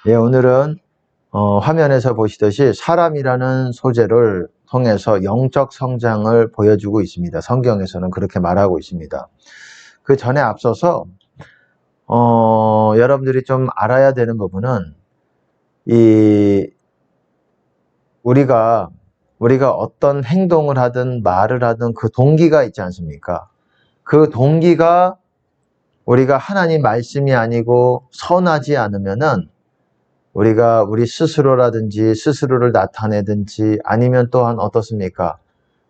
예, 오늘은 화면에서 보시듯이 사람이라는 소재를 통해서 영적 성장을 보여주고 있습니다. 성경에서는 그렇게 말하고 있습니다. 그 전에 앞서서 여러분들이 좀 알아야 되는 부분은 우리가 어떤 행동을 하든 말을 하든 그 동기가 있지 않습니까? 그 동기가 우리가 하나님 말씀이 아니고 선하지 않으면은 우리가 우리 스스로라든지 스스로를 나타내든지 아니면 또한 어떻습니까?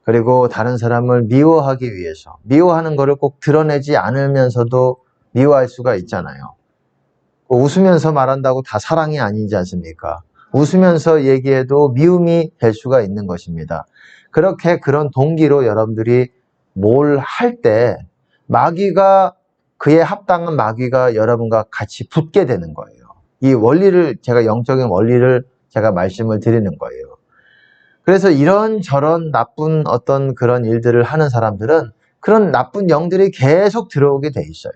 그리고 다른 사람을 미워하기 위해서 미워하는 것을 꼭 드러내지 않으면서도 미워할 수가 있잖아요. 웃으면서 말한다고 다 사랑이 아니지 않습니까? 웃으면서 얘기해도 미움이 될 수가 있는 것입니다. 그렇게 그런 동기로 여러분들이 뭘 할 때 마귀가 그에 합당한 마귀가 여러분과 같이 붙게 되는 거예요. 이 원리를 제가 영적인 원리를 제가 말씀을 드리는 거예요. 그래서 이런저런 나쁜 어떤 그런 일들을 하는 사람들은 그런 나쁜 영들이 계속 들어오게 돼 있어요.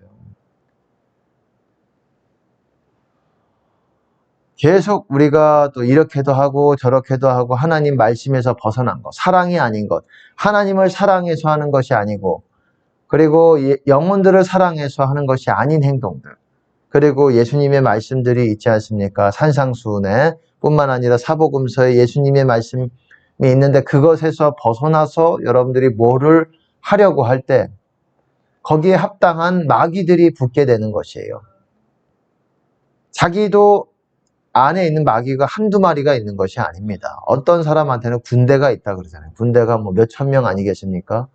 계속 우리가 또 이렇게도 하고 저렇게도 하고 하나님 말씀에서 벗어난 것, 사랑이 아닌 것, 하나님을 사랑해서 하는 것이 아니고 그리고 영혼들을 사랑해서 하는 것이 아닌 행동들, 그리고 예수님의 말씀들이 있지 않습니까? 산상수훈에 뿐만 아니라 사복음서에 예수님의 말씀이 있는데 그것에서 벗어나서 여러분들이 뭐를 하려고 할 때 거기에 합당한 마귀들이 붙게 되는 것이에요. 자기도 안에 있는 마귀가 한두 마리가 있는 것이 아닙니다. 어떤 사람한테는 군대가 있다 그러잖아요. 군대가 뭐 몇천 명 아니겠습니까?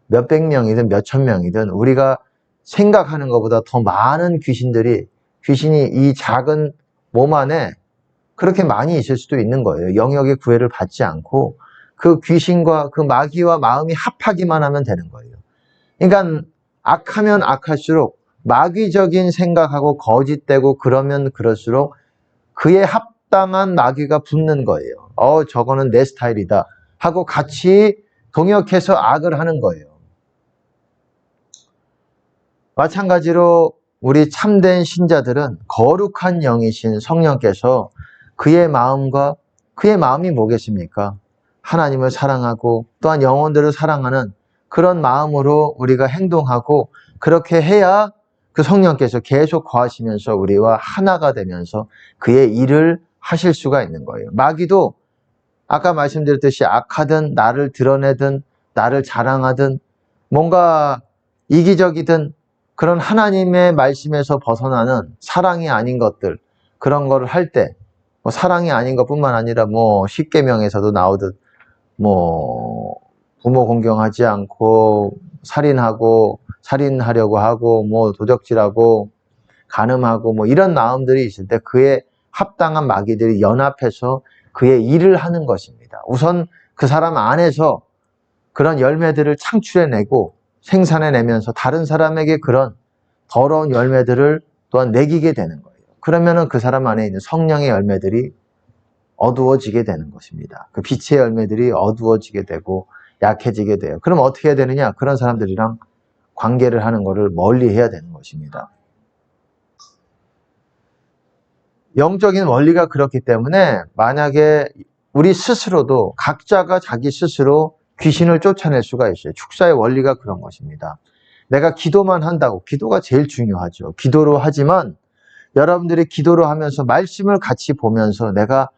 몇백 명이든 몇천 명이든 우리가 생각하는 것보다 더 많은 귀신이 이 작은 몸 안에 그렇게 많이 있을 수도 있는 거예요. 영역의 구애를 받지 않고 그 귀신과 그 마귀와 마음이 합하기만 하면 되는 거예요. 그러니까 악하면 악할수록 마귀적인 생각하고 거짓되고 그러면 그럴수록 그에 합당한 마귀가 붙는 거예요. 저거는 내 스타일이다 하고 같이 동역해서 악을 하는 거예요. 마찬가지로 우리 참된 신자들은 거룩한 영이신 성령께서 그의 마음이 뭐겠습니까? 하나님을 사랑하고 또한 영혼들을 사랑하는 그런 마음으로 우리가 행동하고 그렇게 해야 그 성령께서 계속 거하시면서 우리와 하나가 되면서 그의 일을 하실 수가 있는 거예요. 마귀도 아까 말씀드렸듯이 악하든 나를 드러내든 나를 자랑하든 뭔가 이기적이든 그런 하나님의 말씀에서 벗어나는 사랑이 아닌 것들, 그런 거를 할 때 사랑이 아닌 것뿐만 아니라 십계명에서도 나오듯 부모 공경하지 않고 살인하려고 하고 도적질하고 간음하고 이런 마음들이 있을 때 그에 합당한 마귀들이 연합해서 그의 일을 하는 것입니다. 우선 그 사람 안에서 그런 열매들을 창출해내고 생산해내면서 다른 사람에게 그런 더러운 열매들을 또한 먹이게 되는 거예요. 그러면은 그 사람 안에 있는 성령의 열매들이 어두워지게 되는 것입니다. 그 빛의 열매들이 어두워지게 되고 약해지게 돼요. 그럼 어떻게 해야 되느냐? 그런 사람들이랑 관계를 하는 것을 멀리 해야 되는 것입니다. 영적인 원리가 그렇기 때문에 만약에 우리 스스로도 각자가 자기 스스로 귀신을 쫓아낼 수가 있어요. 축사의 원리가 그런 것입니다. 내가 기도만 한다고, 기도가 제일 중요하죠. 기도로 하지만 여러분들이 기도로 하면서 말씀을 같이 보면서 내가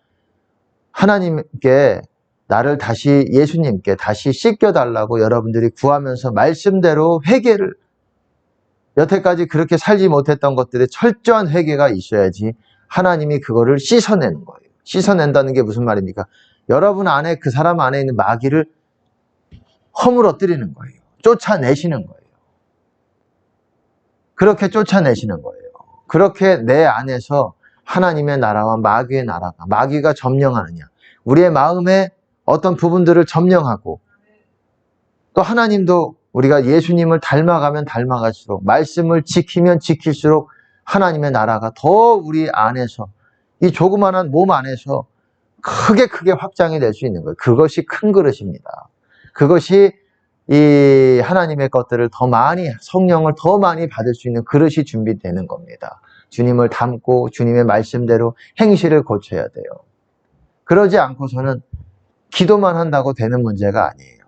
하나님께 나를 다시 예수님께 다시 씻겨달라고 여러분들이 구하면서 말씀대로 회개를, 여태까지 그렇게 살지 못했던 것들에 철저한 회개가 있어야지 하나님이 그거를 씻어내는 거예요. 씻어낸다는 게 무슨 말입니까? 여러분 안에, 그 사람 안에 있는 마귀를 허물어뜨리는 거예요. 쫓아내시는 거예요. 그렇게 쫓아내시는 거예요. 그렇게 내 안에서 하나님의 나라와 마귀의 나라가, 마귀가 점령하느냐, 우리의 마음에 어떤 부분들을 점령하고, 또 하나님도 우리가 예수님을 닮아가면 닮아갈수록, 말씀을 지키면 지킬수록 하나님의 나라가 더 우리 안에서, 이 조그마한 몸 안에서 크게 확장이 될 수 있는 거예요. 그것이 큰 그릇입니다. 그것이 이 하나님의 것들을 더 많이, 성령을 더 많이 받을 수 있는 그릇이 준비되는 겁니다. 주님을 닮고 주님의 말씀대로 행실을 고쳐야 돼요. 그러지 않고서는 기도만 한다고 되는 문제가 아니에요.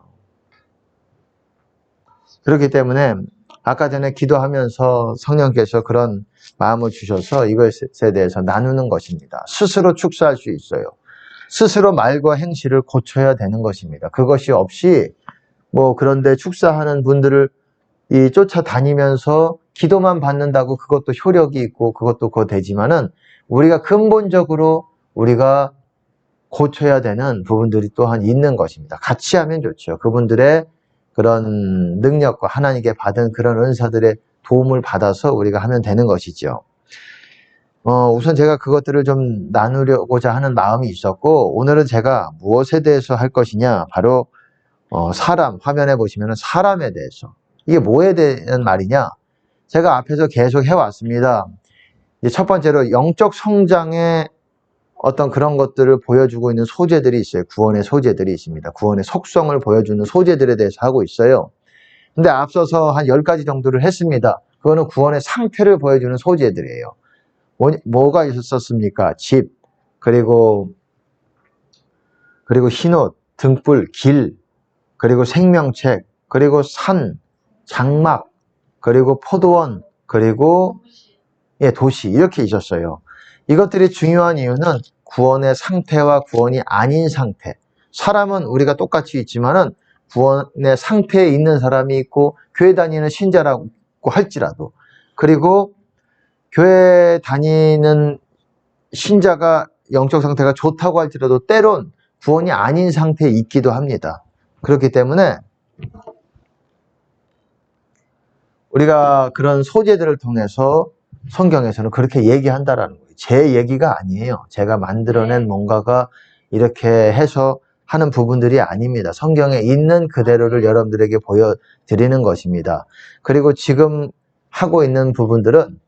그렇기 때문에 아까 전에 기도하면서 성령께서 그런 마음을 주셔서 이것에 대해서 나누는 것입니다. 스스로 축사할 수 있어요. 스스로 말과 행실을 고쳐야 되는 것입니다. 그것이 없이 그런데 축사하는 분들을 쫓아다니면서 기도만 받는다고 그것도 효력이 있고 그것도 되지만은 우리가 근본적으로 우리가 고쳐야 되는 부분들이 또한 있는 것입니다. 같이 하면 좋죠. 그분들의 그런 능력과 하나님께 받은 그런 은사들의 도움을 받아서 우리가 하면 되는 것이죠. 우선 제가 그것들을 좀 나누려고자 하는 마음이 있었고, 오늘은 제가 무엇에 대해서 할 것이냐, 바로 사람, 화면에 보시면 사람에 대해서. 이게 뭐에 대한 말이냐? 제가 앞에서 계속 해왔습니다. 이제 첫 번째로 영적 성장의 어떤 그런 것들을 보여주고 있는 소재들이 있어요. 구원의 소재들이 있습니다. 구원의 속성을 보여주는 소재들에 대해서 하고 있어요. 근데 앞서서 한 10가지 정도를 했습니다. 그거는 구원의 상태를 보여주는 소재들이에요. 뭐가 있었습니까? 집, 그리고 흰옷, 등불, 길, 그리고 생명책, 그리고 산, 장막, 그리고 포도원, 그리고 도시, 이렇게 있었어요. 이것들이 중요한 이유는 구원의 상태와 구원이 아닌 상태. 사람은 우리가 똑같이 있지만은 구원의 상태에 있는 사람이 있고 교회 다니는 신자라고 할지라도, 그리고 교회 다니는 신자가 영적 상태가 좋다고 할지라도 때론 구원이 아닌 상태에 있기도 합니다. 그렇기 때문에 우리가 그런 소재들을 통해서 성경에서는 그렇게 얘기한다라는 거예요. 제 얘기가 아니에요. 제가 만들어낸 뭔가가 이렇게 해서 하는 부분들이 아닙니다. 성경에 있는 그대로를 여러분들에게 보여드리는 것입니다. 그리고 지금 하고 있는 부분들은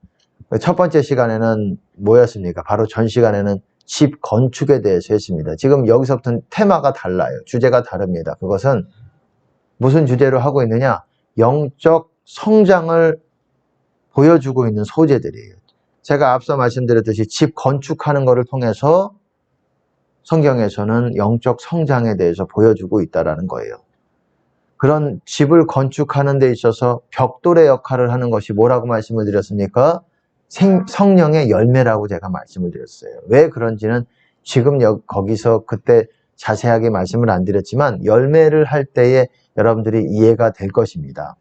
첫 번째 시간에는 뭐였습니까? 바로 전 시간에는 집 건축에 대해서 했습니다. 지금 여기서부터는 테마가 달라요. 주제가 다릅니다. 그것은 무슨 주제로 하고 있느냐? 영적 성장을 보여주고 있는 소재들이에요. 제가 앞서 말씀드렸듯이 집 건축하는 것을 통해서 성경에서는 영적 성장에 대해서 보여주고 있다는 거예요. 그런 집을 건축하는 데 있어서 벽돌의 역할을 하는 것이 뭐라고 말씀을 드렸습니까? 성령의 열매라고 제가 말씀을 드렸어요. 왜 그런지는 지금 거기서 그때 자세하게 말씀을 안 드렸지만 열매를 할 때에 여러분들이 이해가 될 것입니다.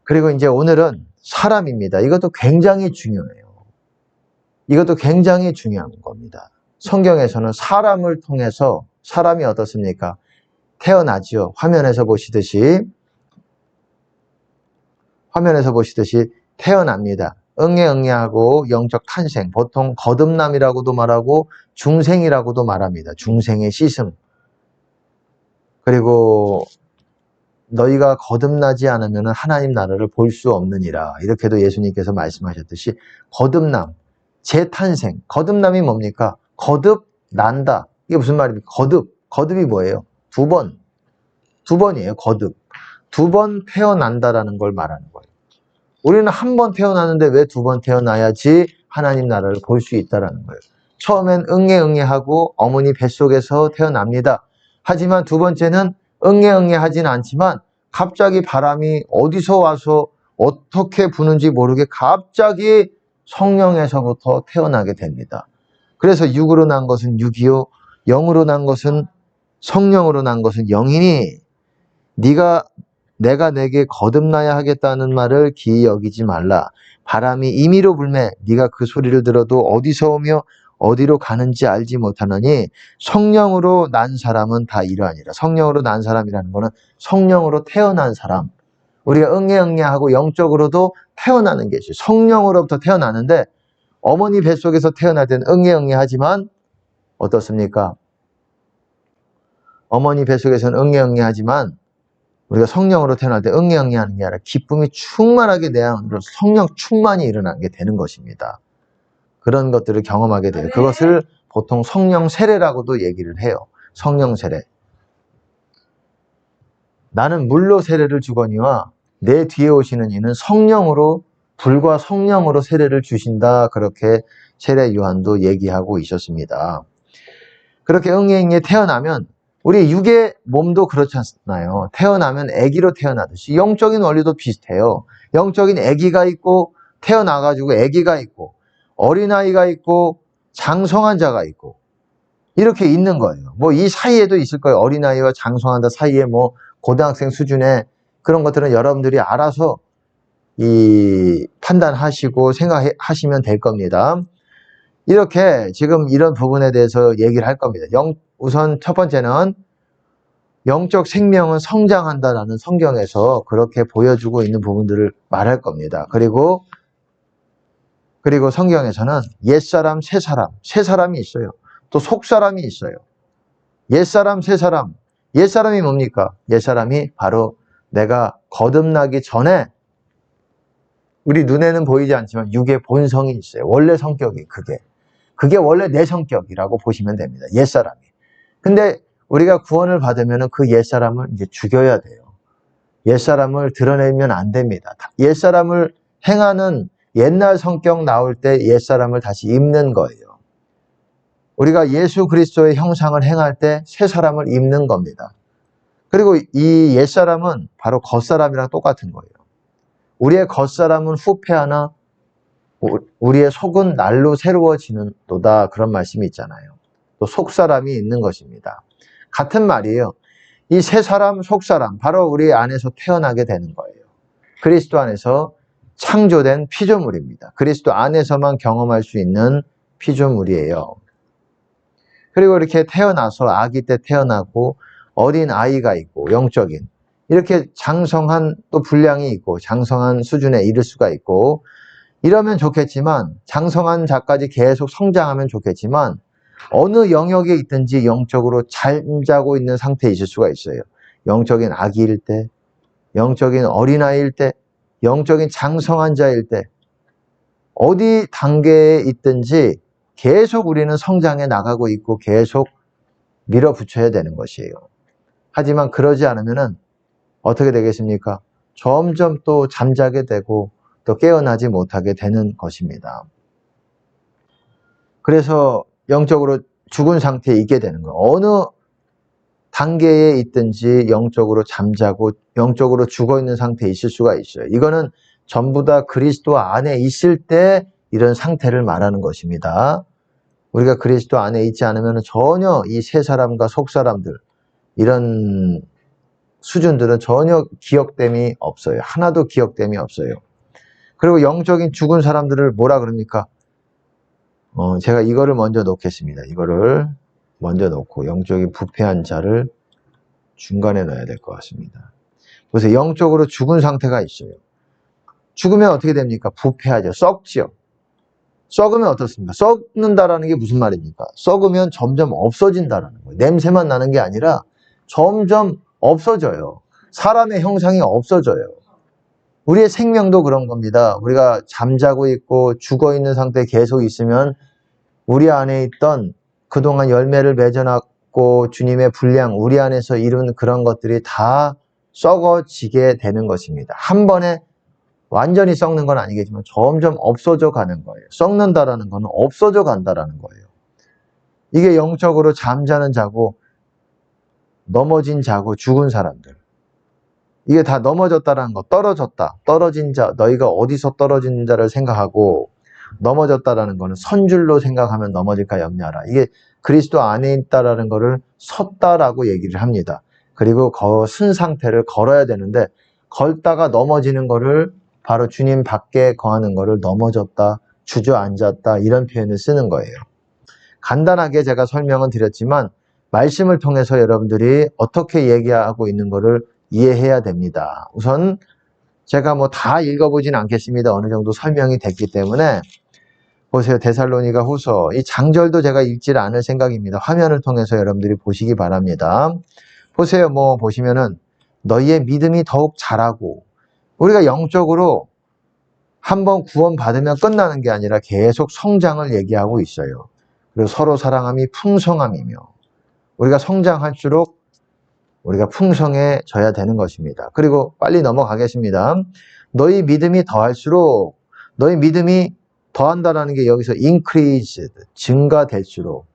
그리고 이제 오늘은 사람입니다. 이것도 굉장히 중요해요. 이것도 굉장히 중요한 겁니다. 성경에서는 사람을 통해서 사람이 어떻습니까? 태어나지요. 화면에서 보시듯이 태어납니다. 응애응애하고 영적 탄생, 보통 거듭남이라고도 말하고 중생이라고도 말합니다. 중생의 시슴. 그리고 너희가 거듭나지 않으면 하나님 나라를 볼 수 없느니라. 이렇게도 예수님께서 말씀하셨듯이 거듭남, 재탄생. 거듭남이 뭡니까? 거듭난다. 이게 무슨 말입니까? 거듭이 뭐예요? 두 번이에요. 거듭. 2번 태어난다라는 걸 말하는 거예요. 우리는 한 번 태어나는데 왜 2번 태어나야지 하나님 나라를 볼 수 있다라는 거예요. 처음엔 응애응애하고 어머니 뱃속에서 태어납니다. 하지만 두 번째는 응애응애하진 않지만 갑자기 바람이 어디서 와서 어떻게 부는지 모르게 갑자기 성령에서부터 태어나게 됩니다. 그래서 육으로 난 것은 육이요, 영으로 난 것은 성령으로 난 것은 영이니 내가 내게 거듭나야 하겠다는 말을 기이 여기지 말라. 바람이 임의로 불매 네가 그 소리를 들어도 어디서 오며 어디로 가는지 알지 못하느니 성령으로 난 사람은 다 이러하니라. 성령으로 난 사람이라는 거는 성령으로 태어난 사람. 우리가 응애응애하고 영적으로도 태어나는 게 있어요. 성령으로부터 태어나는데 어머니 뱃속에서 태어날 때는 응애응애하지만 어떻습니까? 어머니 뱃속에서는 응애응애하지만 우리가 성령으로 태어날 때 응애응애하는 게 아니라 기쁨이 충만하게 내 안으로 성령 충만이 일어나게 되는 것입니다. 그런 것들을 경험하게 돼요. 그것을 보통 성령 세례라고도 얘기를 해요. 성령 세례. 나는 물로 세례를 주거니와 내 뒤에 오시는 이는 성령으로 불과 성령으로 세례를 주신다. 그렇게 세례 요한도 얘기하고 있었습니다. 그렇게 응애응애 태어나면 우리 육의 몸도 그렇지 않나요? 태어나면 아기로 태어나듯이 영적인 원리도 비슷해요. 영적인 아기가 있고 태어나가지고 아기가 있고 어린아이가 있고 장성한 자가 있고 이렇게 있는 거예요. 뭐 이 사이에도 있을 거예요. 어린아이와 장성한 자 사이에 뭐 고등학생 수준의 그런 것들은 여러분들이 알아서 판단하시고 생각하시면 될 겁니다. 이렇게 지금 이런 부분에 대해서 얘기를 할 겁니다. 우선 첫 번째는 영적 생명은 성장한다라는 성경에서 그렇게 보여주고 있는 부분들을 말할 겁니다. 그리고 성경에서는 옛사람, 새사람이 있어요. 또 속사람이 있어요. 옛사람, 새사람. 옛사람이 뭡니까? 옛사람이 바로 내가 거듭나기 전에 우리 눈에는 보이지 않지만 육의 본성이 있어요. 원래 성격이 그게 원래 내 성격이라고 보시면 됩니다. 옛사람이. 근데 우리가 구원을 받으면 그 옛사람을 이제 죽여야 돼요. 옛사람을 드러내면 안 됩니다. 옛사람을 행하는 옛날 성격 나올 때 옛사람을 다시 입는 거예요. 우리가 예수 그리스도의 형상을 행할 때 새 사람을 입는 겁니다. 그리고 이 옛사람은 바로 겉사람이랑 똑같은 거예요. 우리의 겉사람은 후패하나 우리의 속은 날로 새로워지는도다. 그런 말씀이 있잖아요. 또 속사람이 있는 것입니다. 같은 말이에요. 이 새 사람, 속사람, 바로 우리 안에서 태어나게 되는 거예요. 그리스도 안에서 창조된 피조물입니다. 그리스도 안에서만 경험할 수 있는 피조물이에요. 그리고 이렇게 태어나서 아기 때 태어나고 어린 아이가 있고 영적인 이렇게 장성한 또 분량이 있고 장성한 수준에 이를 수가 있고 이러면 좋겠지만 장성한 자까지 계속 성장하면 좋겠지만 어느 영역에 있든지 영적으로 잠자고 있는 상태에 있을 수가 있어요. 영적인 아기일 때, 영적인 어린아이일 때, 영적인 장성한 자일 때 어디 단계에 있든지 계속 우리는 성장해 나가고 있고 계속 밀어붙여야 되는 것이에요. 하지만 그러지 않으면 어떻게 되겠습니까? 점점 또 잠자게 되고 또 깨어나지 못하게 되는 것입니다. 그래서 영적으로 죽은 상태에 있게 되는 거예요. 어느 단계에 있든지 영적으로 잠자고 영적으로 죽어있는 상태에 있을 수가 있어요. 이거는 전부 다 그리스도 안에 있을 때 이런 상태를 말하는 것입니다. 우리가 그리스도 안에 있지 않으면 전혀 이 새 사람과 속 사람들 이런 수준들은 전혀 기억됨이 없어요. 하나도 기억됨이 없어요. 그리고 영적인 죽은 사람들을 뭐라 그럽니까? 제가 이거를 먼저 놓겠습니다. 이거를 먼저 놓고 영적인 부패한 자를 중간에 넣어야 될 것 같습니다. 보세요. 영적으로 죽은 상태가 있어요. 죽으면 어떻게 됩니까? 부패하죠. 썩지요. 썩으면 어떻습니까? 썩는다라는 게 무슨 말입니까? 썩으면 점점 없어진다라는 거예요. 냄새만 나는 게 아니라 점점 없어져요. 사람의 형상이 없어져요. 우리의 생명도 그런 겁니다. 우리가 잠자고 있고 죽어있는 상태에 계속 있으면 우리 안에 있던 그동안 열매를 맺어놨고 주님의 분량, 우리 안에서 이룬 그런 것들이 다 썩어지게 되는 것입니다. 한 번에 완전히 썩는 건 아니겠지만 점점 없어져 가는 거예요. 썩는다라는 거는 없어져 간다라는 거예요. 이게 영적으로 잠자는 자고 넘어진 자고 죽은 사람들. 이게 다 넘어졌다라는 거, 떨어졌다. 떨어진 자, 너희가 어디서 떨어진 자를 생각하고 넘어졌다라는 거는 선 줄로 생각하면 넘어질까 염려하라. 이게 그리스도 안에 있다라는 거를 섰다라고 얘기를 합니다. 그리고 쓴 상태를 걸어야 되는데 걸다가 넘어지는 거를 바로 주님 밖에 거하는 거를 넘어졌다, 주저앉았다 이런 표현을 쓰는 거예요. 간단하게 제가 설명은 드렸지만 말씀을 통해서 여러분들이 어떻게 얘기하고 있는 거를 이해해야 됩니다. 우선 제가 뭐 다 읽어보진 않겠습니다. 어느 정도 설명이 됐기 때문에 보세요. 데살로니가 후서 이 장절도 제가 읽지 않을 생각입니다. 화면을 통해서 여러분들이 보시기 바랍니다. 보세요. 뭐 보시면은 너희의 믿음이 더욱 자라고 우리가 영적으로 한번 구원받으면 끝나는 게 아니라 계속 성장을 얘기하고 있어요. 그리고 서로 사랑함이 풍성함이며 우리가 성장할수록 우리가 풍성해져야 되는 것입니다. 그리고 빨리 넘어가겠습니다. 너희 믿음이 더할수록 너희 믿음이 더한다라는 게 여기서 increased, 증가될수록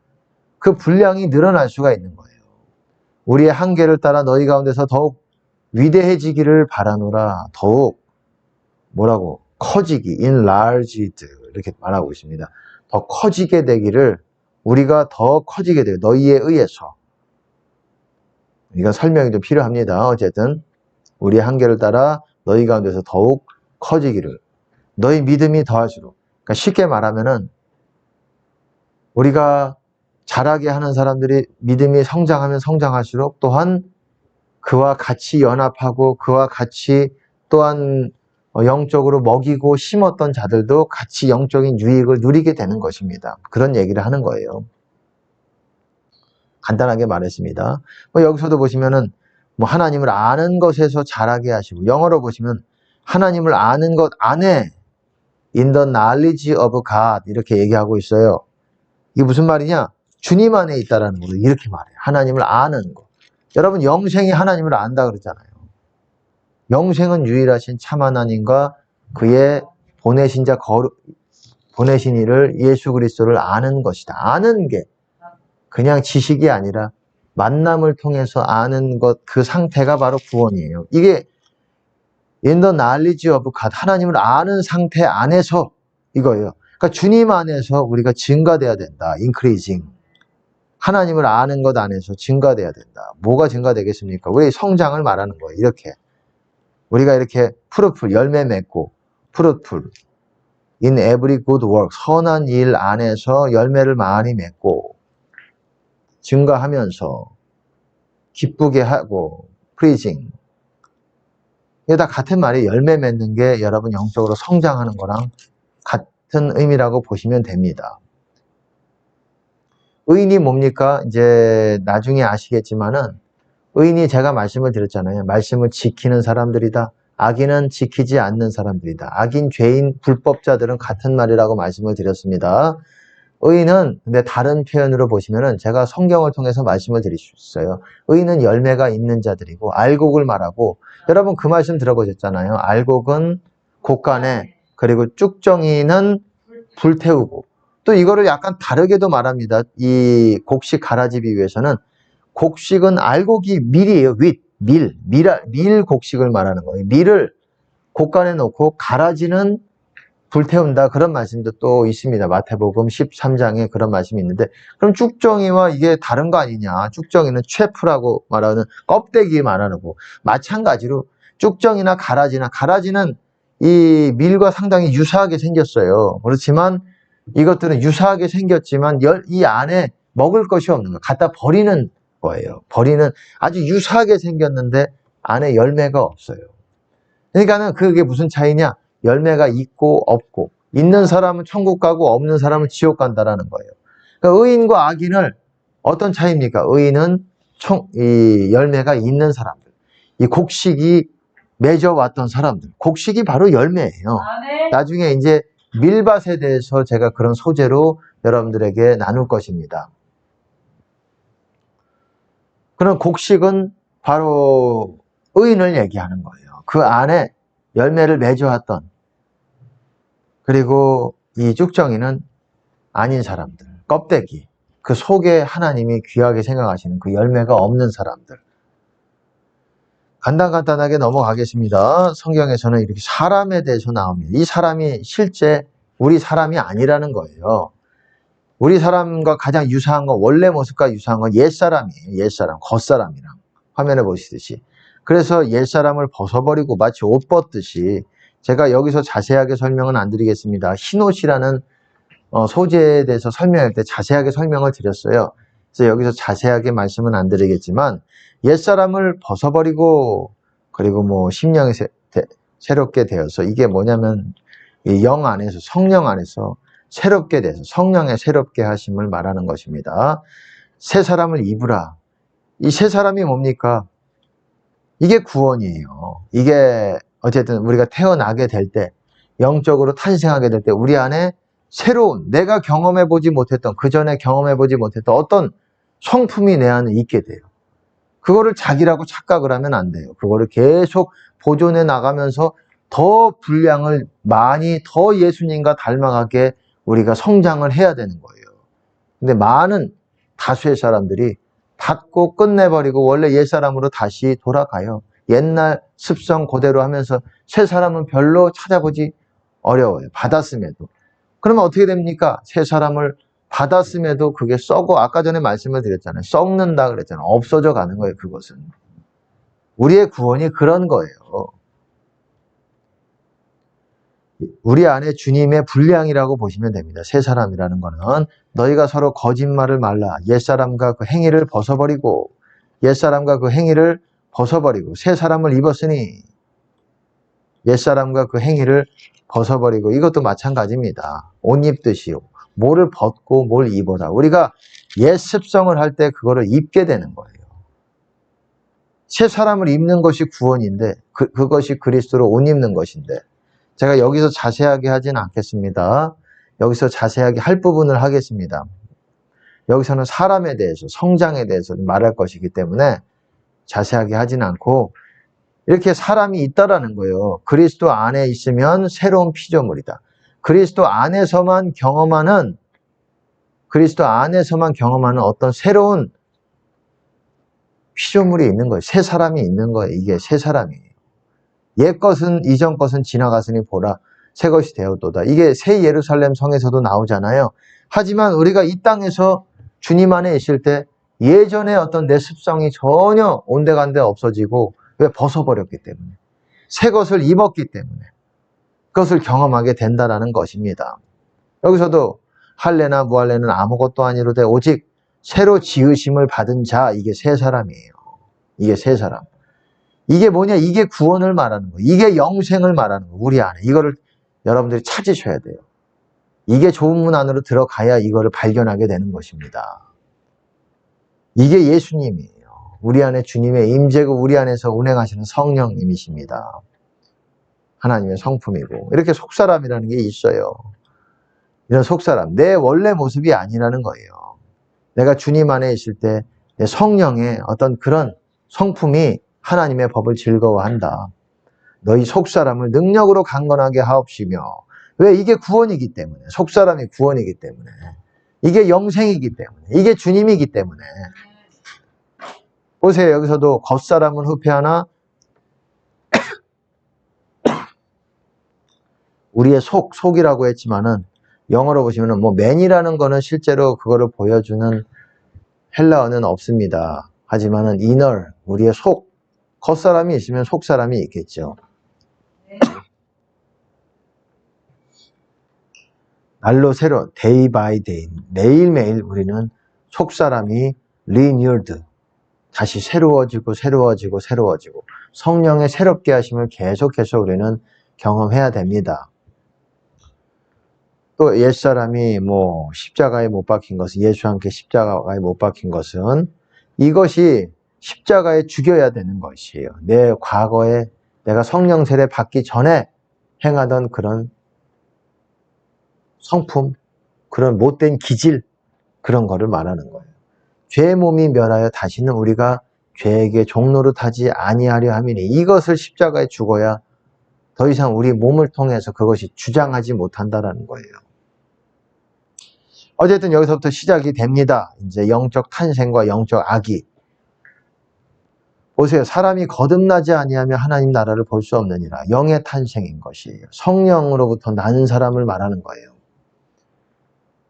그 분량이 늘어날 수가 있는 거예요. 우리의 한계를 따라 너희 가운데서 더욱 위대해지기를 바라노라. 더욱 뭐라고? 커지기, enlarged 이렇게 말하고 있습니다. 더 커지게 되기를, 우리가 더 커지게 돼요. 너희에 의해서. 이건 설명이 좀 필요합니다. 어쨌든 우리의 한계를 따라 너희 가운데서 더욱 커지기를, 너희 믿음이 더할수록. 그러니까 쉽게 말하면은 우리가 자라게 하는 사람들이 믿음이 성장하면 성장할수록 또한 그와 같이 연합하고 그와 같이 또한 영적으로 먹이고 심었던 자들도 같이 영적인 유익을 누리게 되는 것입니다. 그런 얘기를 하는 거예요. 간단하게 말했습니다. 여기서도 보시면은 하나님을 아는 것에서 자라게 하시고, 영어로 보시면 하나님을 아는 것 안에 in the knowledge of God 이렇게 얘기하고 있어요. 이게 무슨 말이냐? 주님 안에 있다라는 거로 이렇게 말해요. 하나님을 아는 것. 여러분, 영생이 하나님을 안다 그랬잖아요. 영생은 유일하신 참 하나님과 그의 보내신 이를 예수 그리스도를 아는 것이다. 아는 게 그냥 지식이 아니라 만남을 통해서 아는 것, 그 상태가 바로 구원이에요. 이게 in the knowledge of God, 하나님을 아는 상태 안에서 이거예요. 그러니까 주님 안에서 우리가 증가돼야 된다. increasing. 하나님을 아는 것 안에서 증가돼야 된다. 뭐가 증가되겠습니까? 우리 성장을 말하는 거예요. 이렇게. 우리가 이렇게 fruitful, 열매 맺고, fruitful, in every good work, 선한 일 안에서 열매를 많이 맺고, 증가하면서, 기쁘게 하고, pleasing. 이게 다 같은 말이에요. 열매 맺는 게 여러분 영적으로 성장하는 거랑 같은 의미라고 보시면 됩니다. 의인이 뭡니까? 이제 나중에 아시겠지만은, 의인이 제가 말씀을 드렸잖아요. 말씀을 지키는 사람들이다. 악인은 지키지 않는 사람들이다. 악인, 죄인, 불법자들은 같은 말이라고 말씀을 드렸습니다. 의인은, 근데 다른 표현으로 보시면은 제가 성경을 통해서 말씀을 드릴 수 있어요. 의인은 열매가 있는 자들이고, 알곡을 말하고, 여러분 그 말씀 들어보셨잖아요. 알곡은 곡간에, 그리고 쭉정이는 불태우고, 또 이거를 약간 다르게도 말합니다. 이 곡식 가라지 비유에서는 곡식은 알곡이 밀이에요. 밀 곡식을 말하는 거예요. 밀을 곡간에 놓고 가라지는 불태운다. 그런 말씀도 또 있습니다. 마태복음 13장에 그런 말씀이 있는데, 그럼 쭉정이와 이게 다른 거 아니냐? 쭉정이는 채프라고 말하는 껍데기 말하는 거. 마찬가지로 쭉정이나 가라지는 이 밀과 상당히 유사하게 생겼어요. 그렇지만 이것들은 유사하게 생겼지만 이 안에 먹을 것이 없는 거예요. 갖다 버리는 거예요. 아주 유사하게 생겼는데 안에 열매가 없어요. 그러니까는 그게 무슨 차이냐? 열매가 있고 없고, 있는 사람은 천국 가고 없는 사람은 지옥 간다라는 거예요. 그러니까 의인과 악인을 어떤 차이입니까? 의인은 이 열매가 있는 사람들, 이 곡식이 맺어왔던 사람들, 곡식이 바로 열매예요. 나중에 이제 밀밭에 대해서 제가 그런 소재로 여러분들에게 나눌 것입니다. 그런 곡식은 바로 의인을 얘기하는 거예요. 그 안에 열매를 맺어왔던, 그리고 이 쭉정이는 아닌 사람들, 껍데기, 그 속에 하나님이 귀하게 생각하시는 그 열매가 없는 사람들. 간단하게 넘어가겠습니다. 성경에서는 이렇게 사람에 대해서 나옵니다. 이 사람이 실제 우리 사람이 아니라는 거예요. 우리 사람과 가장 유사한 건, 원래 모습과 유사한 건 옛사람이에요. 옛사람, 겉사람이랑. 화면에 보시듯이. 그래서 옛사람을 벗어버리고 마치 옷 벗듯이, 제가 여기서 자세하게 설명은 안 드리겠습니다. 흰옷이라는 소재에 대해서 설명할 때 자세하게 설명을 드렸어요. 그래서 여기서 자세하게 말씀은 안 드리겠지만, 옛사람을 벗어버리고, 그리고 심령이 새롭게 되어서, 이게 뭐냐면 이 영 안에서, 성령 안에서 새롭게 돼서 성령의 새롭게 하심을 말하는 것입니다. 새 사람을 입으라. 이 새 사람이 뭡니까? 이게 구원이에요. 이게 어쨌든 우리가 태어나게 될 때, 영적으로 탄생하게 될 때 우리 안에 새로운, 내가 경험해보지 못했던, 그전에 경험해보지 못했던 어떤 성품이 내 안에 있게 돼요. 그거를 자기라고 착각을 하면 안 돼요. 그거를 계속 보존해 나가면서 더 분량을 많이 더 예수님과 닮아가게 우리가 성장을 해야 되는 거예요. 근데 많은 다수의 사람들이 받고 끝내버리고 원래 옛사람으로 다시 돌아가요. 옛날 습성 그대로 하면서 새 사람은 별로 찾아보지 어려워요. 받았음에도. 그러면 어떻게 됩니까? 새 사람을 받았음에도 그게 썩어. 아까 전에 말씀을 드렸잖아요. 썩는다 그랬잖아요. 없어져 가는 거예요. 그것은. 우리의 구원이 그런 거예요. 우리 안에 주님의 분량이라고 보시면 됩니다. 새 사람이라는 거는 너희가 서로 거짓말을 말라. 옛사람과 그 행위를 벗어버리고 옛사람과 그 행위를 벗어버리고 새 사람을 입었으니 옛사람과 그 행위를 벗어버리고 이것도 마찬가지입니다. 옷 입듯이요. 뭐를 벗고 뭘 입어라. 우리가 옛 습성을 할 때 그거를 입게 되는 거예요. 새 사람을 입는 것이 구원인데 그것이 그리스도로 옷 입는 것인데 제가 여기서 자세하게 하지는 않겠습니다. 여기서 자세하게 할 부분을 하겠습니다. 여기서는 사람에 대해서 성장에 대해서 말할 것이기 때문에 자세하게 하지는 않고 이렇게 사람이 있다라는 거예요. 그리스도 안에 있으면 새로운 피조물이다. 그리스도 안에서만 경험하는 어떤 새로운 피조물이 있는 거예요. 새 사람이 있는 거예요. 이게 새 사람이에요. 옛 것은 이전 것은 지나갔으니 보라 새 것이 되었도다. 이게 새 예루살렘 성에서도 나오잖아요. 하지만 우리가 이 땅에서 주님 안에 있을 때 예전에 어떤 내 습성이 전혀 온데간데 없어지고 왜 벗어버렸기 때문에 새 것을 입었기 때문에 그것을 경험하게 된다라는 것입니다. 여기서도 할례나 무할례는 아무것도 아니로되 오직 새로 지으심을 받은 자 이게 새 사람이에요. 이게 새 사람. 이게 뭐냐? 이게 구원을 말하는 거예요. 이게 영생을 말하는 거예요. 우리 안에. 이거를 여러분들이 찾으셔야 돼요. 이게 좁은 문 안으로 들어가야 이거를 발견하게 되는 것입니다. 이게 예수님이에요. 우리 안에 주님의 임재고 우리 안에서 운행하시는 성령님이십니다. 하나님의 성품이고 이렇게 속사람이라는 게 있어요. 이런 속사람, 내 원래 모습이 아니라는 거예요. 내가 주님 안에 있을 때 내 성령의 어떤 그런 성품이 하나님의 법을 즐거워한다. 너희 속사람을 능력으로 강건하게 하옵시며 왜? 이게 구원이기 때문에 속사람이 구원이기 때문에 이게 영생이기 때문에 이게 주님이기 때문에 보세요. 여기서도 겉사람은 후패하나 우리의 속이라고 했지만은 영어로 보시면은 뭐 man이라는 거는 실제로 그거를 보여주는 헬라어는 없습니다. 하지만은 inner 우리의 속 겉사람이 있으면 속사람이 있겠죠. 날로 새로 day by day 매일매일 우리는 속사람이 renewed 다시 새로워지고 성령의 새롭게 하심을 계속해서 우리는 경험해야 됩니다. 또 옛사람이 뭐 십자가에 못 박힌 것은 예수와 함께 십자가에 못 박힌 것은 이것이 십자가에 죽여야 되는 것이에요. 내 과거에 내가 성령 세례 받기 전에 행하던 그런 성품, 그런 못된 기질 그런 거를 말하는 거예요. 죄의 몸이 멸하여 다시는 우리가 죄에게 종노릇하지 아니하려 함이니 이것을 십자가에 죽어야 더 이상 우리 몸을 통해서 그것이 주장하지 못한다라는 거예요. 어쨌든 여기서부터 시작이 됩니다. 이제 영적 탄생과 영적 악이. 보세요. 사람이 거듭나지 아니하면 하나님 나라를 볼 수 없느니라. 영의 탄생인 것이에요. 성령으로부터 난 사람을 말하는 거예요.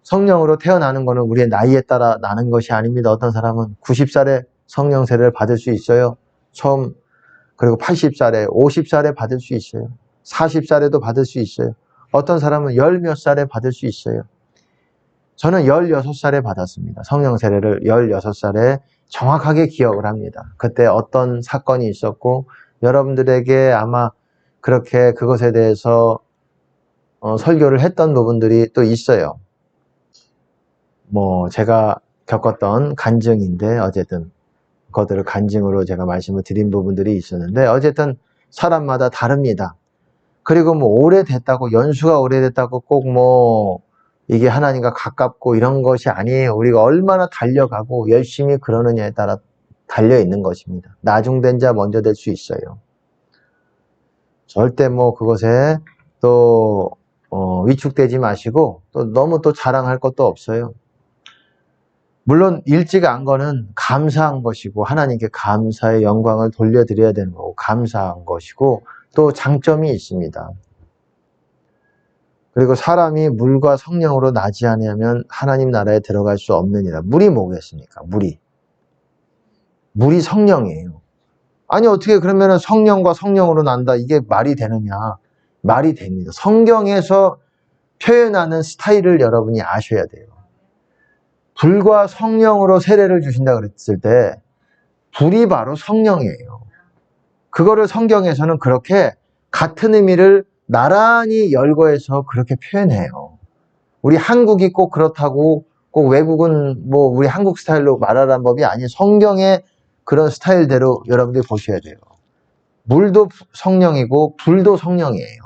성령으로 태어나는 것은 우리의 나이에 따라 나는 것이 아닙니다. 어떤 사람은 90살에 성령 세례를 받을 수 있어요. 처음. 그리고 80살에, 50살에 받을 수 있어요. 40살에도 받을 수 있어요. 어떤 사람은 열 몇 살에 받을 수 있어요. 저는 16살에 받았습니다. 성령 세례를 16살에 정확하게 기억을 합니다. 그때 어떤 사건이 있었고 여러분들에게 아마 그렇게 그것에 대해서 설교를 했던 부분들이 또 있어요. 뭐 제가 겪었던 간증인데 어쨌든 그것들을 간증으로 제가 말씀을 드린 부분들이 있었는데 어쨌든 사람마다 다릅니다. 그리고 뭐 오래됐다고 연수가 오래됐다고 꼭 뭐 이게 하나님과 가깝고 이런 것이 아니에요. 우리가 얼마나 달려가고 열심히 그러느냐에 따라 달려있는 것입니다. 나중된 자 먼저 될 수 있어요. 절대 뭐 그것에 또 위축되지 마시고 또 너무 또 자랑할 것도 없어요. 물론 일찍 안 거는 감사한 것이고 하나님께 감사의 영광을 돌려드려야 되는 거고 감사한 것이고 또 장점이 있습니다. 그리고 사람이 물과 성령으로 나지 아니하면 하나님 나라에 들어갈 수 없느니라. 물이 뭐겠습니까? 물이 성령이에요. 아니 어떻게 그러면 성령과 성령으로 난다 이게 말이 되느냐? 말이 됩니다. 성경에서 표현하는 스타일을 여러분이 아셔야 돼요. 불과 성령으로 세례를 주신다 그랬을 때 불이 바로 성령이에요. 그거를 성경에서는 그렇게 같은 의미를 나란히 열거해서 그렇게 표현해요. 우리 한국이 꼭 그렇다고 꼭 외국은 뭐 우리 한국 스타일로 말하라는 법이 아닌 성경의 그런 스타일대로 여러분들이 보셔야 돼요. 물도 성령이고 불도 성령이에요.